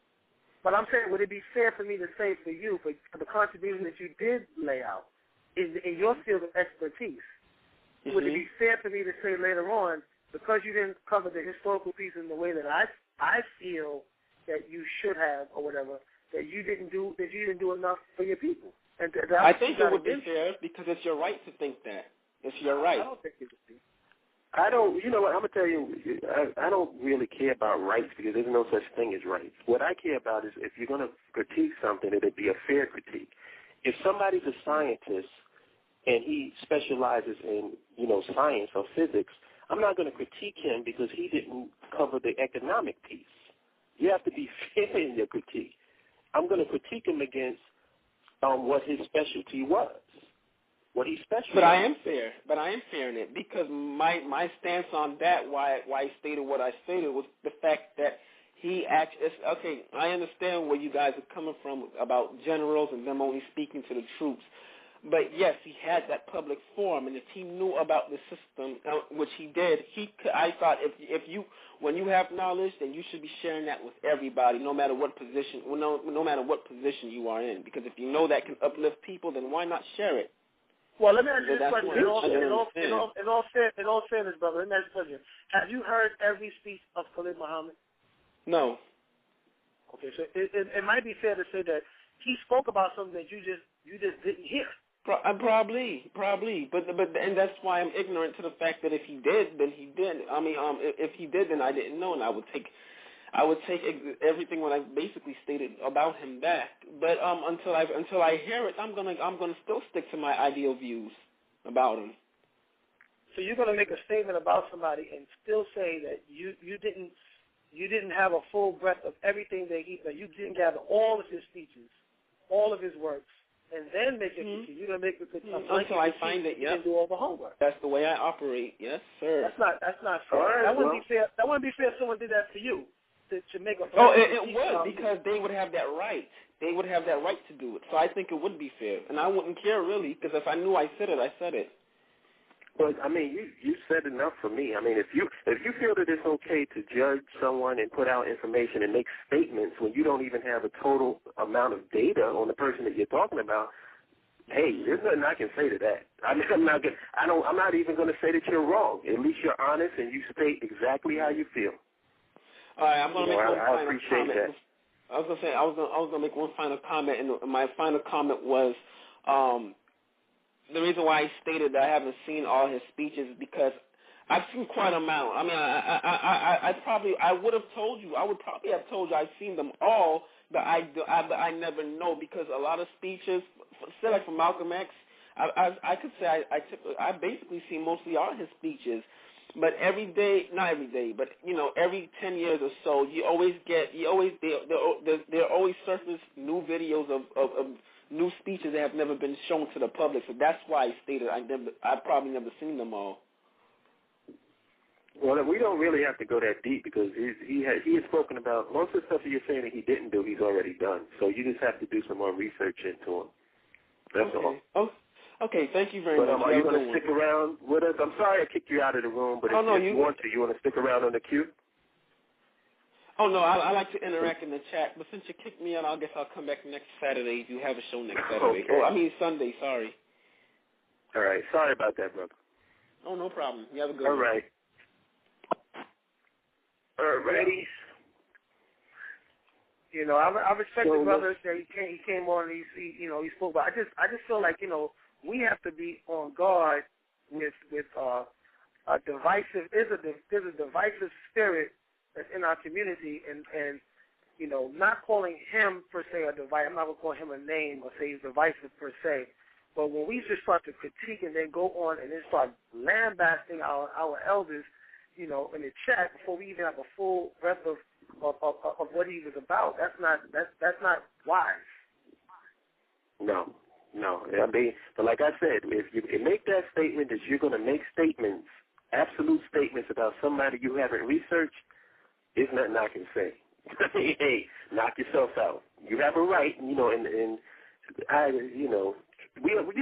But I'm saying, would it be fair for me to say for you, for the contribution that you did lay out in your field of expertise, would it be fair for me to say later on, because you didn't cover the historical piece in the way that I feel that you should have, or whatever, that you didn't do enough for your people? And I think it would be fair because it's your right to think that. It's your right. I don't think it would be. You know what, I'm going to tell you, I don't really care about rights because there's no such thing as rights. What I care about is if you're going to critique something, it'd be a fair critique. If somebody's a scientist and he specializes in, science or physics, I'm not going to critique him because he didn't cover the economic piece. You have to be fair in your critique. I'm going to critique him against what his specialty was, what he specialized. But I am fair. In it because my stance on that, why I stated what I stated, was the fact that he actually, okay, I understand where you guys are coming from about generals and them only speaking to the troops. But, yes, he had that public forum, and if he knew about the system, which he did, I thought when you have knowledge, then you should be sharing that with everybody, no matter what position, no matter what position you are in. Because if you know that can uplift people, then why not share it? Well, let me ask you this question. In all fairness, brother, let me ask you a question. Have you heard every speech of Khalid Muhammad? No. Okay, so it might be fair to say that he spoke about something that you just didn't hear. Probably, but and that's why I'm ignorant to the fact that if he did, then he did. I mean, if he did, then I didn't know, and I would take everything what I basically stated about him back. But until I hear it, I'm gonna still stick to my ideal views about him. So you're gonna make a statement about somebody and still say that you didn't have a full breadth of everything that you didn't gather all of his speeches, all of his works. And then make it critique. You're gonna make it critique until I find it. You can do all the homework. That's the way I operate. Yes, sir. That's not fair. Right, that wouldn't be fair. That wouldn't be fair if someone did that to you. To make a. It would, because they would have that right. They would have that right to do it. So I think it would be fair, and I wouldn't care really, because if I knew I said it, I said it. Well, I mean, you said enough for me. I mean, if you feel that it's okay to judge someone and put out information and make statements when you don't even have a total amount of data on the person that you're talking about, hey, there's nothing I can say to that. I mean, I'm not even going to say that you're wrong. At least you're honest and you state exactly how you feel. All right, I'm going to make one final appreciate comment. That. I was going to say I was going to make one final comment, and my final comment was. The reason why I stated that I haven't seen all his speeches is because I've seen quite a amount. I mean, I would have told you. I would probably have told you I've seen them all, but I never know, because a lot of speeches, say like from Malcolm X, I could say I basically see mostly all his speeches. But not every day, but every 10 years or so, there always surface new videos of new speeches that have never been shown to the public. So that's why I stated I've probably never seen them all. Well, we don't really have to go that deep, because he has spoken about most of the stuff that you're saying that he didn't do, he's already done. So you just have to do some more research into him. That's all. Oh, okay, thank you very much. Are you going to stick around with us? I'm sorry I kicked you out of the room, but if you want to stick around on the queue? Oh, no, I like to interact in the chat, but since you kicked me out, I guess I'll come back next Saturday. You have a show next Saturday. Okay. Sunday, sorry. All right, sorry about that, brother. Oh, no problem. You have a good one. All right. All righty. I respect the brother that he came on and he spoke, but I just feel like, we have to be on guard with a divisive, there's a divisive spirit that's in our community, and not calling him per se a divisive. I'm not going to call him a name or say he's divisive per se, but when we just start to critique and then go on and then start lambasting our elders, in the chat before we even have a full breadth of what he was about, that's not wise. No. I mean, but like I said, if you can make that statement that you're going to make statements, absolute statements about somebody you haven't researched, there's nothing I can say. Hey, knock yourself out. You have a right, we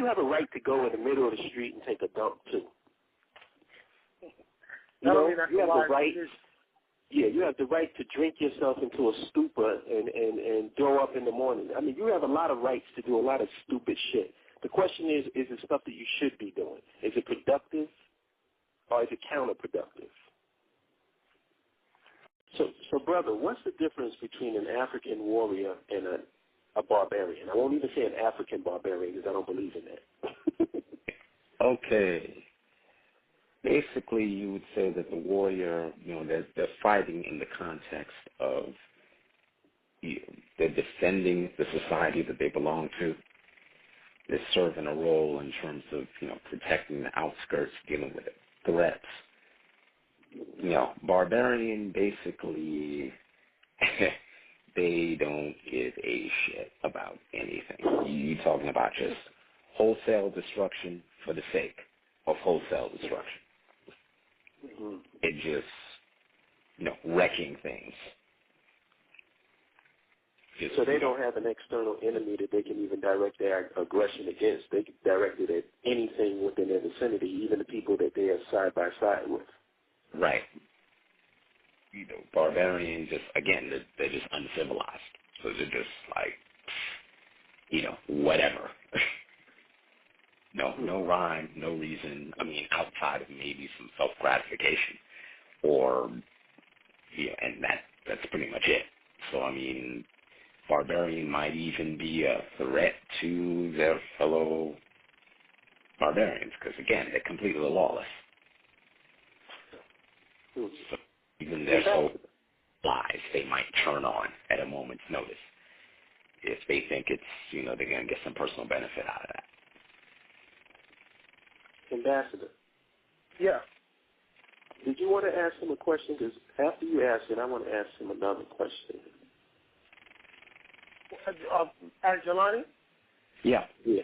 have a right to go in the middle of the street and take a dump too. You have the right. Yeah, you have the right to drink yourself into a stupor and throw up in the morning. I mean, you have a lot of rights to do a lot of stupid shit. The question is it stuff that you should be doing? Is it productive or is it counterproductive? So brother, what's the difference between an African warrior and a barbarian? I won't even say an African barbarian because I don't believe in that. Okay. Basically, you would say that the warrior, they're fighting in the context of they're defending the society that they belong to. is serving a role in terms of, protecting the outskirts, dealing with threats. Barbarian basically, they don't give a shit about anything. You're talking about just wholesale destruction for the sake of wholesale destruction. Mm-hmm. It just, wrecking things. So they don't have an external enemy that they can even direct their aggression against. They can direct it at anything within their vicinity, even the people that they are side by side with. Right. Barbarians just, again, they're just uncivilized. So they're just like, whatever. No rhyme, no reason. I mean, outside of maybe some self-gratification. Or, and that's pretty much it. So, I mean, Barbarian might even be a threat to their fellow barbarians, because, again, they're completely lawless. So even their so lies they might turn on at a moment's notice if they think it's, they're going to get some personal benefit out of that. Ambassador. Yeah. Did you want to ask him a question? Because after you ask it, I want to ask him another question. Jelani? Yeah. Do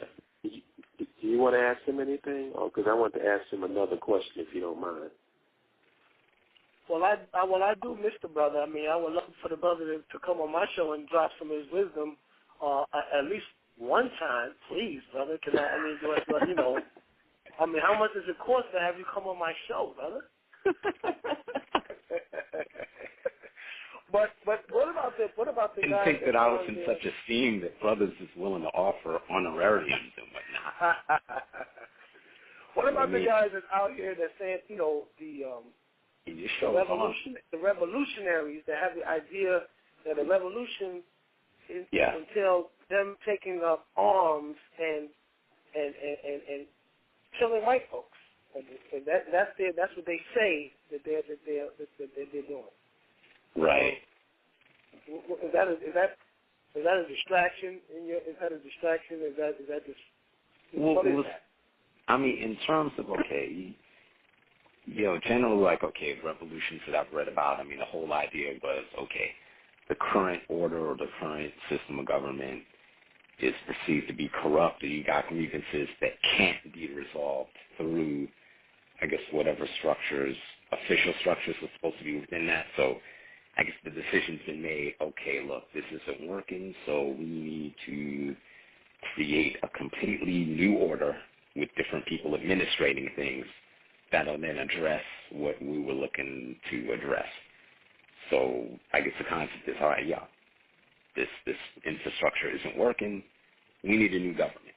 you want to ask him anything? Or because I want to ask him another question, if you don't mind. Well, I do miss the brother. I mean, I would love for the brother to come on my show and drop some of his wisdom, at least one time, please, brother. Because I mean, how much does it cost to have you come on my show, brother? But what about the guys? I think that I was in such esteem that brothers is willing to offer honorariums and whatnot. What about the guys that's out here that saying, the revolutionaries that have the idea that a revolution entails them taking up arms and killing white folks. And that's what they say that they're doing. Right. Is that a distraction? Is that a distraction? Is that just what is that? I mean, in terms of generally revolutions that I've read about. I mean, the whole idea was the current order or the current system of government is perceived to be corrupt, or you got grievances that can't be resolved through, I guess, whatever structures, official structures are supposed to be within that. So I guess the decision's been made, look, this isn't working, so we need to create a completely new order with different people administrating things that'll then address what we were looking to address. So I guess the concept is, this infrastructure isn't working, we need a new government.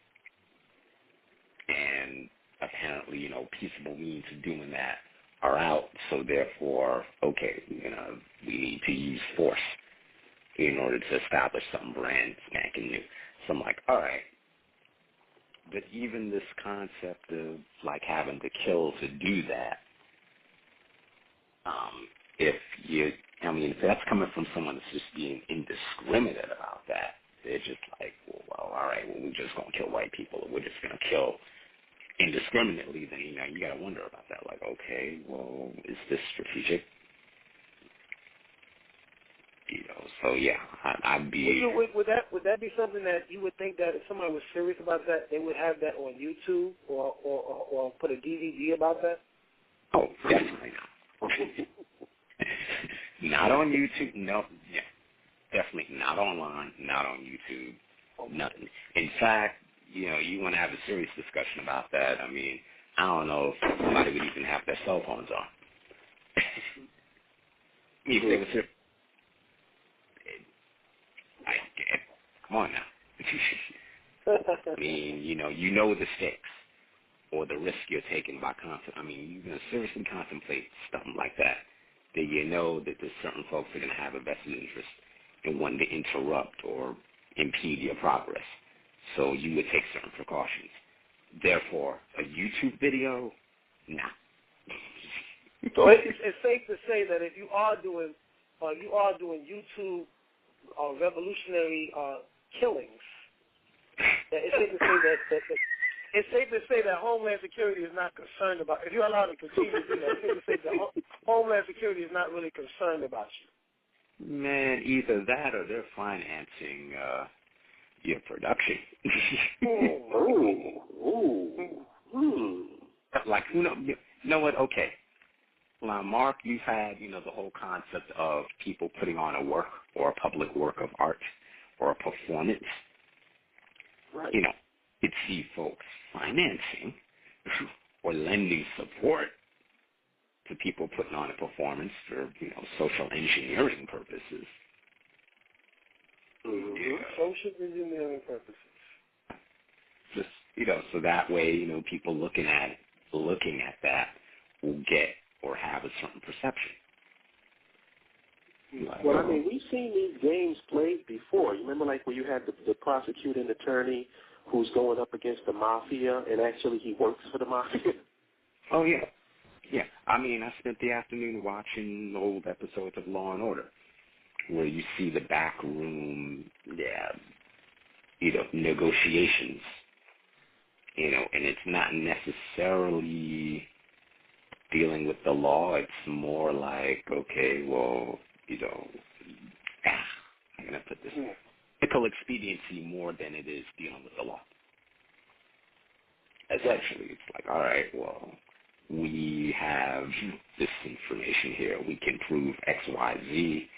And apparently, peaceable means of doing that are out, so therefore, we need to use force in order to establish something brand spanking new. So I'm like, all right. But even this concept of having to kill to do that, if that's coming from someone that's just being indiscriminate about that, they're just like, well, all right, we're just going to kill white people, or we're just going to kill indiscriminately, then, you got to wonder about that. Like, okay, well, is this strategic? So yeah, I'd be. Would that be something that you would think that if somebody was serious about that, they would have that on YouTube or put a DVD about that? Oh, definitely not. Not on YouTube. No, yeah, definitely not online. Not on YouTube. Nothing. In fact, you want to have a serious discussion about that. I mean, I don't know if somebody would even have their cell phones on. If they were serious. Come on now. I mean, you know the stakes or the risk you're taking by you're going to seriously contemplate something like that. That you know that there's certain folks that are going to have a vested interest in wanting to interrupt or impede your progress. So you would take certain precautions. Therefore, a YouTube video, nah. So it's safe to say that if you are doing YouTube revolutionary killings, it's safe to say that it's safe to say that Homeland Security is not concerned about. If you're allowed to continue to do that, it's safe to say that Homeland Security is not really concerned about you. Man, either that or they're financing your production. Like, you know what? Okay. Now, Mark, you've had, the whole concept of people putting on a work or a public work of art or a performance. Right. You'd see folks financing or lending support to people putting on a performance for, social engineering purposes. Mm-hmm. Yeah. Social engineering purposes. Just, so that way, people looking at that will get or have a certain perception. Like, well, I mean, we've seen these games played before. You remember, like, where you had the prosecuting attorney who's going up against the mafia, and actually he works for the mafia? Oh, yeah. Yeah. I mean, I spent the afternoon watching old episodes of Law and Order, where you see the back room, negotiations, and it's not necessarily dealing with the law. It's more like, okay, well, I'm going to put this, ethical expediency more than it is dealing with the law. Essentially, it's like, all right, well, we have this information here. We can prove X, Y, Z.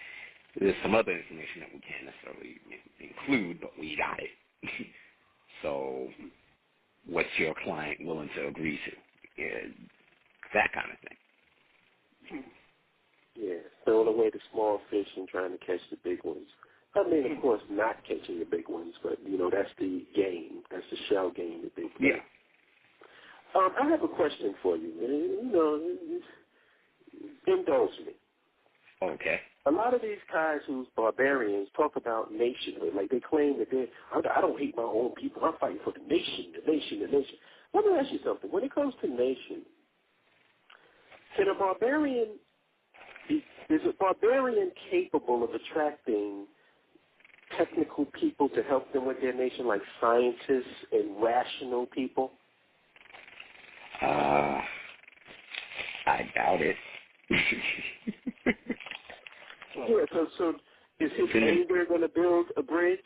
There's some other information that we can't necessarily include, but we got it. So what's your client willing to agree to? That kind of thing. Yeah, throwing away the small fish and trying to catch the big ones. I mean, of course, not catching the big ones, but, that's the game. That's the shell game that they play. Yeah. I have a question for you. Indulge me. Okay. A lot of these guys who's barbarians talk about nationhood. Like, they claim that I don't hate my own people. I'm fighting for the nation, the nation, the nation. Let me ask you something. When it comes to nation, is a barbarian capable of attracting technical people to help them with their nation, like scientists and rational people? I doubt it. Yeah, so is his anger going to build a bridge?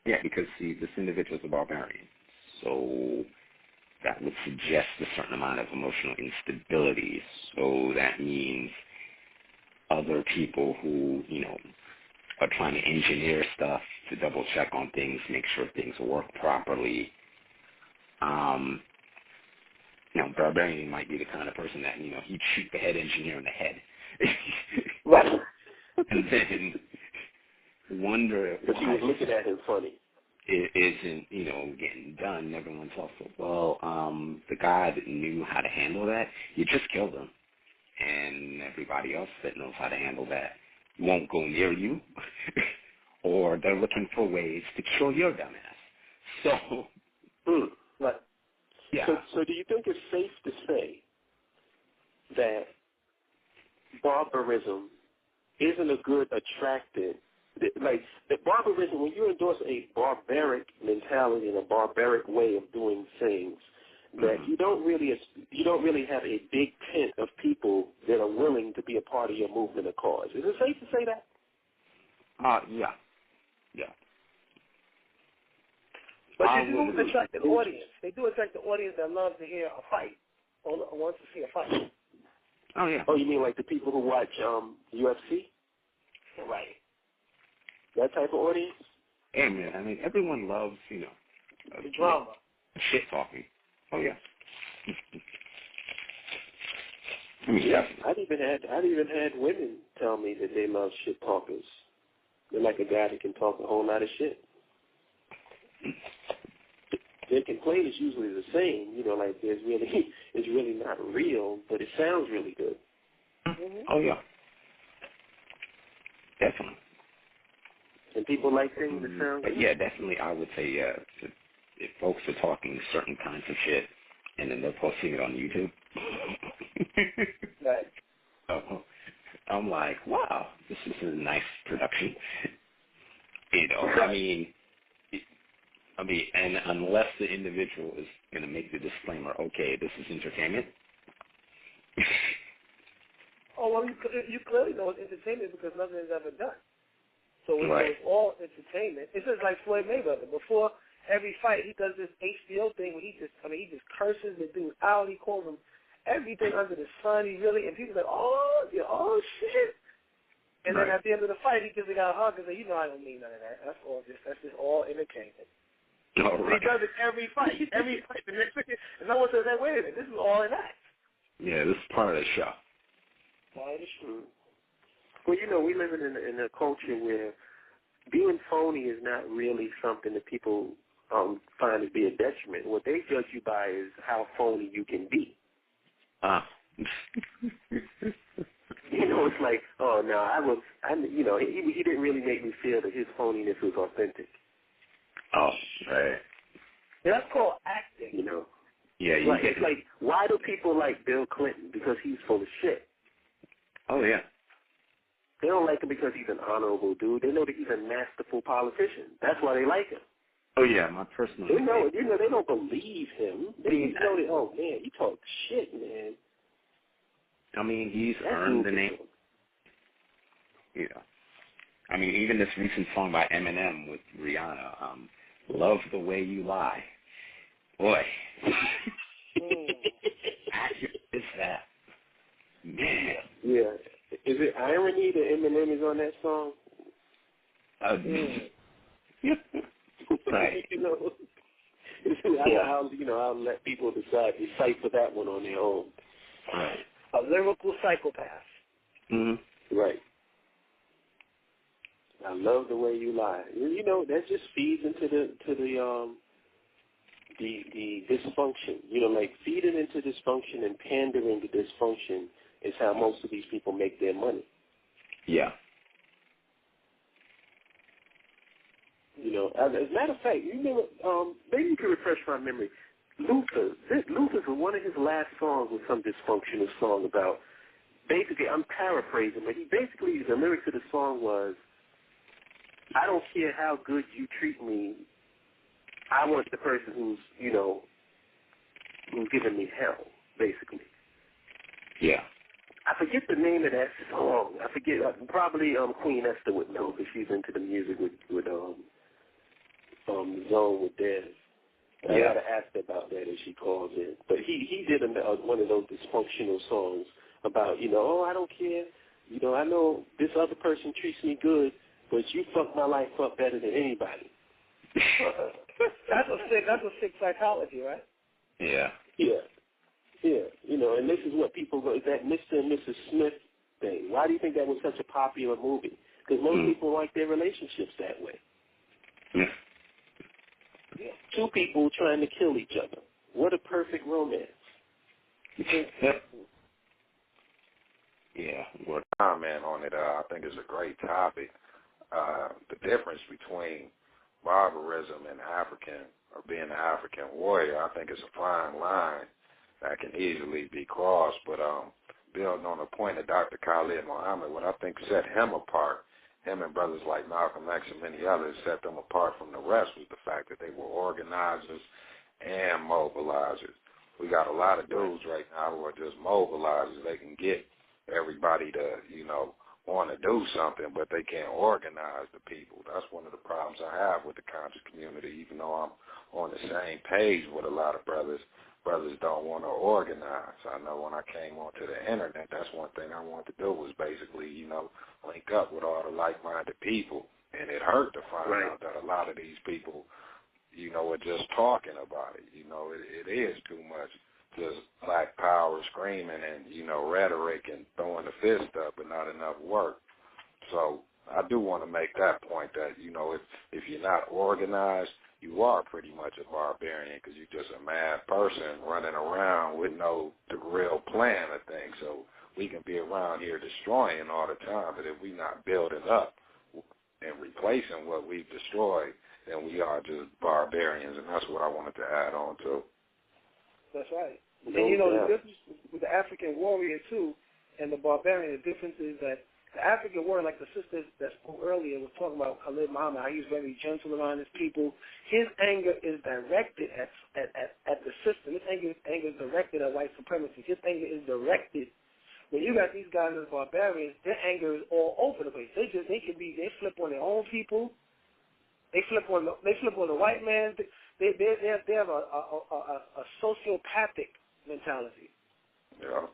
Yeah, because, see, this individual is a barbarian. So that would suggest a certain amount of emotional instability. So that means other people who, are trying to engineer stuff to double check on things, make sure things work properly. Barbarian might be the kind of person that, he'd shoot the head engineer in the head. Right. And then wonder but he was looking at him funny. It isn't, getting done. Everyone's also, well, the guy that knew how to handle that, you just killed him. And everybody else that knows how to handle that won't go near you, or they're looking for ways to kill your dumbass. So, right. Yeah. So do you think it's safe to say that barbarism isn't a good attractant? Like, that barbarism, when you endorse a barbaric mentality and a barbaric way of doing things, that you don't really have a big tent of people that are willing to be a part of your movement or cause. Is it safe to say that? Yeah. Yeah. But you do attract the audience. They do attract the audience that loves to hear a fight or wants to see a fight. Oh, yeah. Oh, you mean like the people who watch UFC? Right. That type of audience? Hey, man, I mean, everyone loves, the drama. Shit talking. Oh, yeah. I mean, yeah, I've even had women tell me that they love shit talkers. They're like a guy that can talk a whole lot of shit. Their complaint is usually the same, like it's really not real, but it sounds really good. Mm-hmm. Oh, yeah. Definitely. And people like things that sound But good. yeah, definitely, I would say, if folks are talking certain kinds of shit, and then they're posting it on YouTube, right. I'm like, wow, this is a nice production. I mean, mean, and unless the individual is going to make the disclaimer, okay, this is entertainment. Oh, well, you clearly know it's entertainment because nothing is ever done. So Right. it's all entertainment. It's just like Floyd Mayweather. Before every fight, he does this HBO thing where he just curses the dude out. He calls him everything under the sun. He really, and people are like, oh shit. And then at the end of the fight, he gives the guy a hug and says, I don't mean none of that. That's just all entertainment. All right. He does it every fight. The next thing, and someone says, hey, wait a minute, this is all an act. Yeah, this is part of the show. Part of the show. Well, we live in a culture where being phony is not really something that people find to be a detriment. What they judge you by is how phony you can be. It's like, oh, no, he didn't really make me feel that his phoniness was authentic. Oh, right. Yeah, that's called acting. Yeah, it's like, why do people like Bill Clinton? Because he's full of shit. Oh, yeah. They don't like him because he's an honorable dude. They know that he's a masterful politician. That's why they like him. Oh, yeah, my personal... They know, they don't believe him. They know that, oh, man, you talk shit, man. I mean, he's earned the name. I mean, even this recent song by Eminem with Rihanna, Love the Way You Lie. Boy. Accurate is that. Man. Yeah. Is it irony that Eminem is on that song? Right. I'll let people decipher that one on their own. Right. A lyrical psychopath. Mm-hmm. Right. I love the way you lie. That just feeds into the dysfunction. Like feeding into dysfunction and pandering to dysfunction is how most of these people make their money. Yeah. As a matter of fact, maybe you can refresh my memory. Luther's one of his last songs was some dysfunctional song about, basically, I'm paraphrasing, but the lyrics of the song was, I don't care how good you treat me, I want the person who's giving me hell, basically. Yeah. I forget the name of that song. I forget. Probably Queen Esther would know because she's into the music with Zone with Dez. I got to ask her about that as she calls in. But he did one of those dysfunctional songs about, I don't care. I know this other person treats me good, but you fuck my life up better than anybody. That's a sick psychology, right? Yeah. Yeah. Yeah. And this is what people go, that Mr. and Mrs. Smith thing. Why do you think that was such a popular movie? Because most people like their relationships that way. Yeah. Two people trying to kill each other. What a perfect romance. Yeah, well, comment on it. I think it's a great topic. The difference between barbarism and being an African warrior, I think it's a fine line that can easily be crossed. But building on the point of Dr. Khalid Muhammad, what I think set him apart, him and brothers like Malcolm X and many others set them apart from the rest was the fact that they were organizers and mobilizers. We got a lot of dudes right now who are just mobilizers. They can get everybody to, want to do something, but they can't organize the people. That's one of the problems I have with the conscious community, even though I'm on the same page with a lot of brothers. Brothers don't want to organize. I know when I came onto the internet, that's one thing I wanted to do was basically, link up with all the like-minded people. And it hurt to find out that a lot of these people, are just talking about it. It is too much just black power screaming and, rhetoric and throwing the fist up, but not enough work. So I do want to make that point that, if you're not organized, you are pretty much a barbarian because you're just a mad person running around with no real plan of things. So we can be around here destroying all the time, but if we're not building up and replacing what we've destroyed, then we are just barbarians, and that's what I wanted to add on to. That's right. And the difference with the African warrior, too, and the barbarian, the difference is that The African warrior, like the sister that spoke earlier, was talking about Khalid Muhammad, how he's very gentle around his people. His anger is directed at the system. His anger is directed at white supremacy. His anger is directed. When you got these guys as barbarians, their anger is all over the place. They flip on their own people. They flip on the white man. They have a sociopathic mentality. Yeah.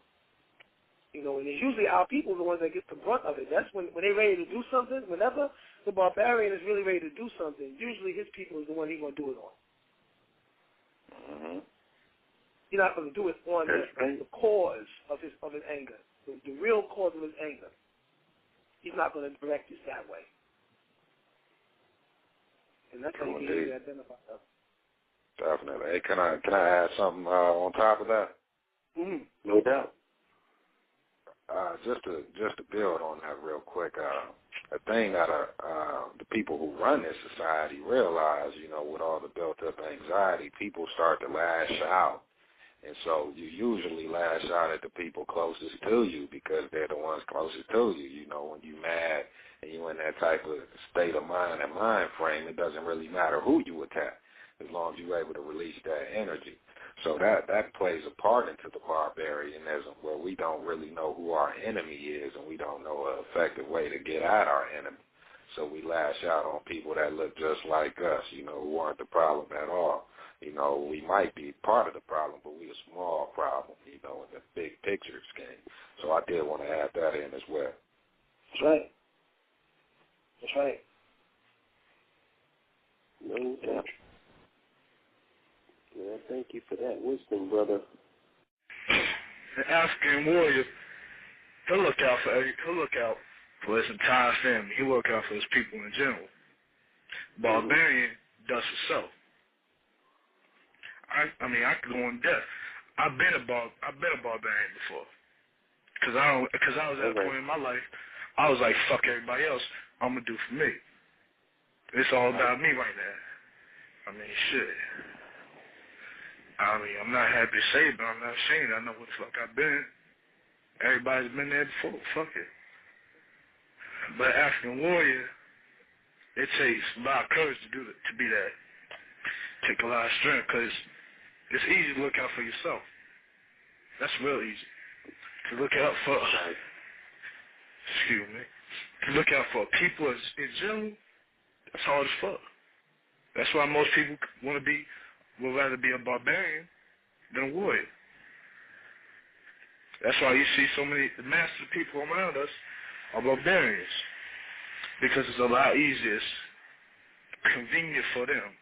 You know, and it's usually our people the ones that get the brunt of it. That's when they're ready to do something. Whenever the barbarian is really ready to do something, usually his people is the one he's going to do it on. Mm-hmm. He's not going to do it on the cause of his anger, the real cause of his anger. He's not going to direct it that way. And that's how you can usually identify that. Definitely. Hey, can I add something on top of that? Mm-hmm. No doubt. Just to build on that real quick, a thing that the people who run this society realize, you know, with all the built-up anxiety, people start to lash out. And so you usually lash out at the people closest to you because they're the ones closest to you. You know, when you're mad and you're in that type of state of mind and mind frame, it doesn't really matter who you attack as long as you're able to release that energy. So that plays a part into the barbarianism where we don't really know who our enemy is and we don't know an effective way to get at our enemy. So we lash out on people that look just like us, you know, who aren't the problem at all. You know, we might be part of the problem, but we're a small problem, you know, in the big picture scheme. So I did want to add that in as well. That's right. That's right. No doubt. Yeah, thank you for that wisdom, brother. The Afrikan Warrior, he'll look out for his entire family. He'll look out for his people in general. Barbarian does himself. I mean, I could go in depth. I've been a barbarian before, because I was at a point in my life, I was like, fuck everybody else, I'm gonna do for me. It's all about me right now. I mean, shit. I mean, I'm not happy to say it, but I'm not ashamed. I know what the fuck I've been. Everybody's been there before. Fuck it. But Afrikan Warrior, it takes a lot of courage to be that. Take a lot of strength, because it's easy to look out for yourself. That's real easy. To look out for, to look out for people in general, that's hard as fuck. That's why most people would rather be a barbarian than a warrior. That's why you see so many, the mass of the people around us are barbarians, because it's a lot easier, it's convenient for them.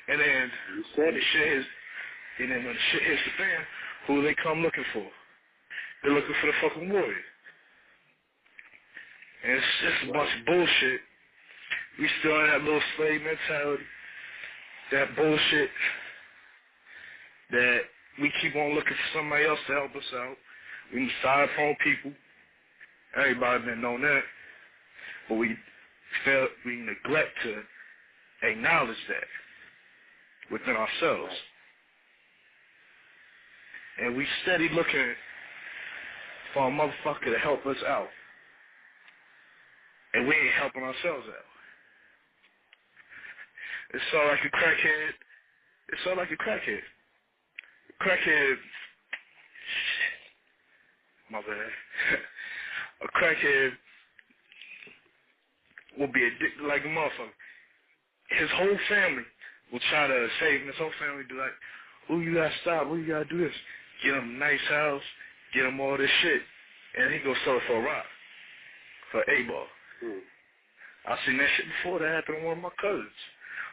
And then when the shit hits the fan, who do they come looking for? They're looking for the fucking warrior. And it's just a bunch of bullshit. We still in that little slave mentality, that bullshit that we keep on looking for somebody else to help us out. We decide upon people. Everybody been known that. But we neglect to acknowledge that within ourselves. And we steady looking for a motherfucker to help us out. And we ain't helping ourselves out. It's all like a crackhead. Crackhead, my bad. A crackhead will be addicted like a motherfucker. His whole family will try to save him. His whole family be like, "Ooh, you gotta stop. Ooh, you gotta do this. Get him a nice house. Get him all this shit." And he go sell it for a rock, for A-ball. I've seen that shit before. That happened to one of my cousins.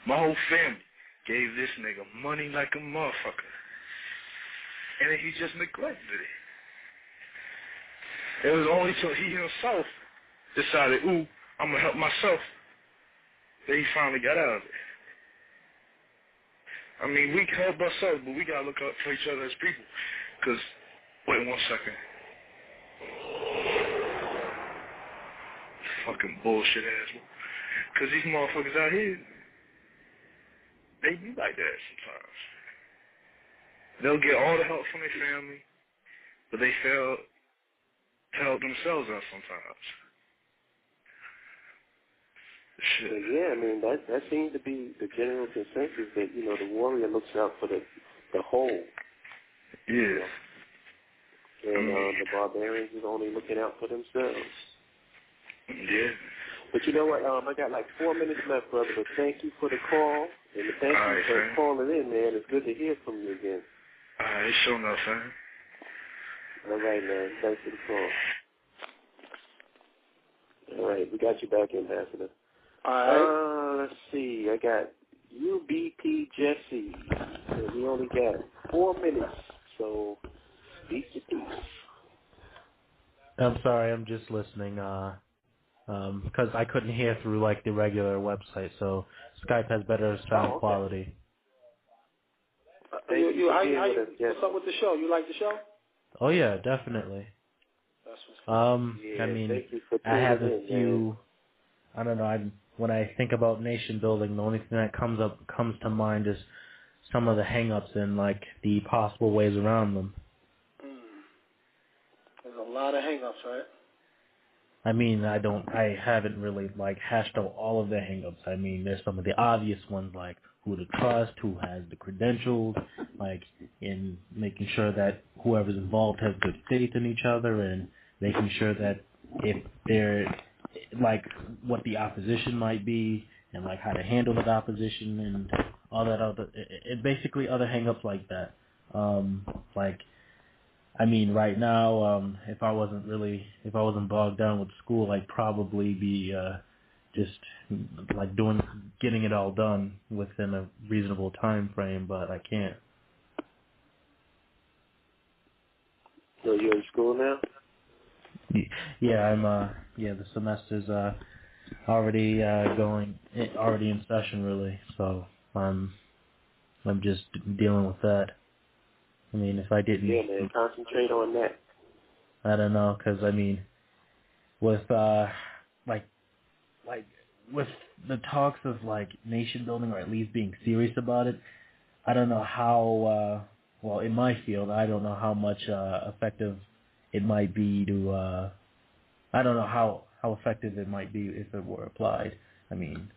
My whole family gave this nigga money like a motherfucker. And then he just neglected it. It was only till he himself decided, ooh, I'm going to help myself, that he finally got out of it. I mean, we can help ourselves, but we got to look out for each other as people. Because, wait 1 second. Fucking bullshit ass. Because these motherfuckers out here, they be like that sometimes. They'll get all the help from their family, but they fail to help themselves out sometimes. Shit. Yeah, I mean that seems to be the general consensus that the warrior looks out for the whole. Yeah. You know? And the barbarians is only looking out for themselves. Yeah. But you know what? I got like 4 minutes left, brother. But thank you for the call, and thank you for calling in, man. It's good to hear from you again. All right, sure enough, man. All right, man. Thanks for the call. All right, we got you back, Ambassador. All right. Let's see. I got UBP Jesse. And we only got 4 minutes, so speak your piece. I'm sorry, I'm just listening. Because I couldn't hear through like the regular website, so Skype has better sound quality. What's up with the show? You like the show? Oh yeah, definitely. That's what's yeah, I mean, I have a few. I don't know. When I think about nation building, the only thing that comes to mind is some of the hang-ups and like the possible ways around them. There's a lot of hang-ups, right? I mean, I haven't really like hashed out all of the hang-ups. I mean, there's some of the obvious ones like who to trust, who has the credentials, like in making sure that whoever's involved has good faith in each other, and making sure that if they're like what the opposition might be, and like how to handle the opposition and all that other, basically other hang-ups like that. I mean, right now, if I wasn't bogged down with school, I'd probably be just like getting it all done within a reasonable time frame, but I can't. So you're in school now? Yeah, I'm. The semester's already already in session, really. So I'm just dealing with that. I mean, if I didn't... Yeah, man, concentrate on that. I don't know, because, I mean, with, with the talks of, like, nation building, or at least being serious about it, I don't know how, in my field, I don't know how much effective it might be to, I don't know how effective it might be if it were applied. I mean,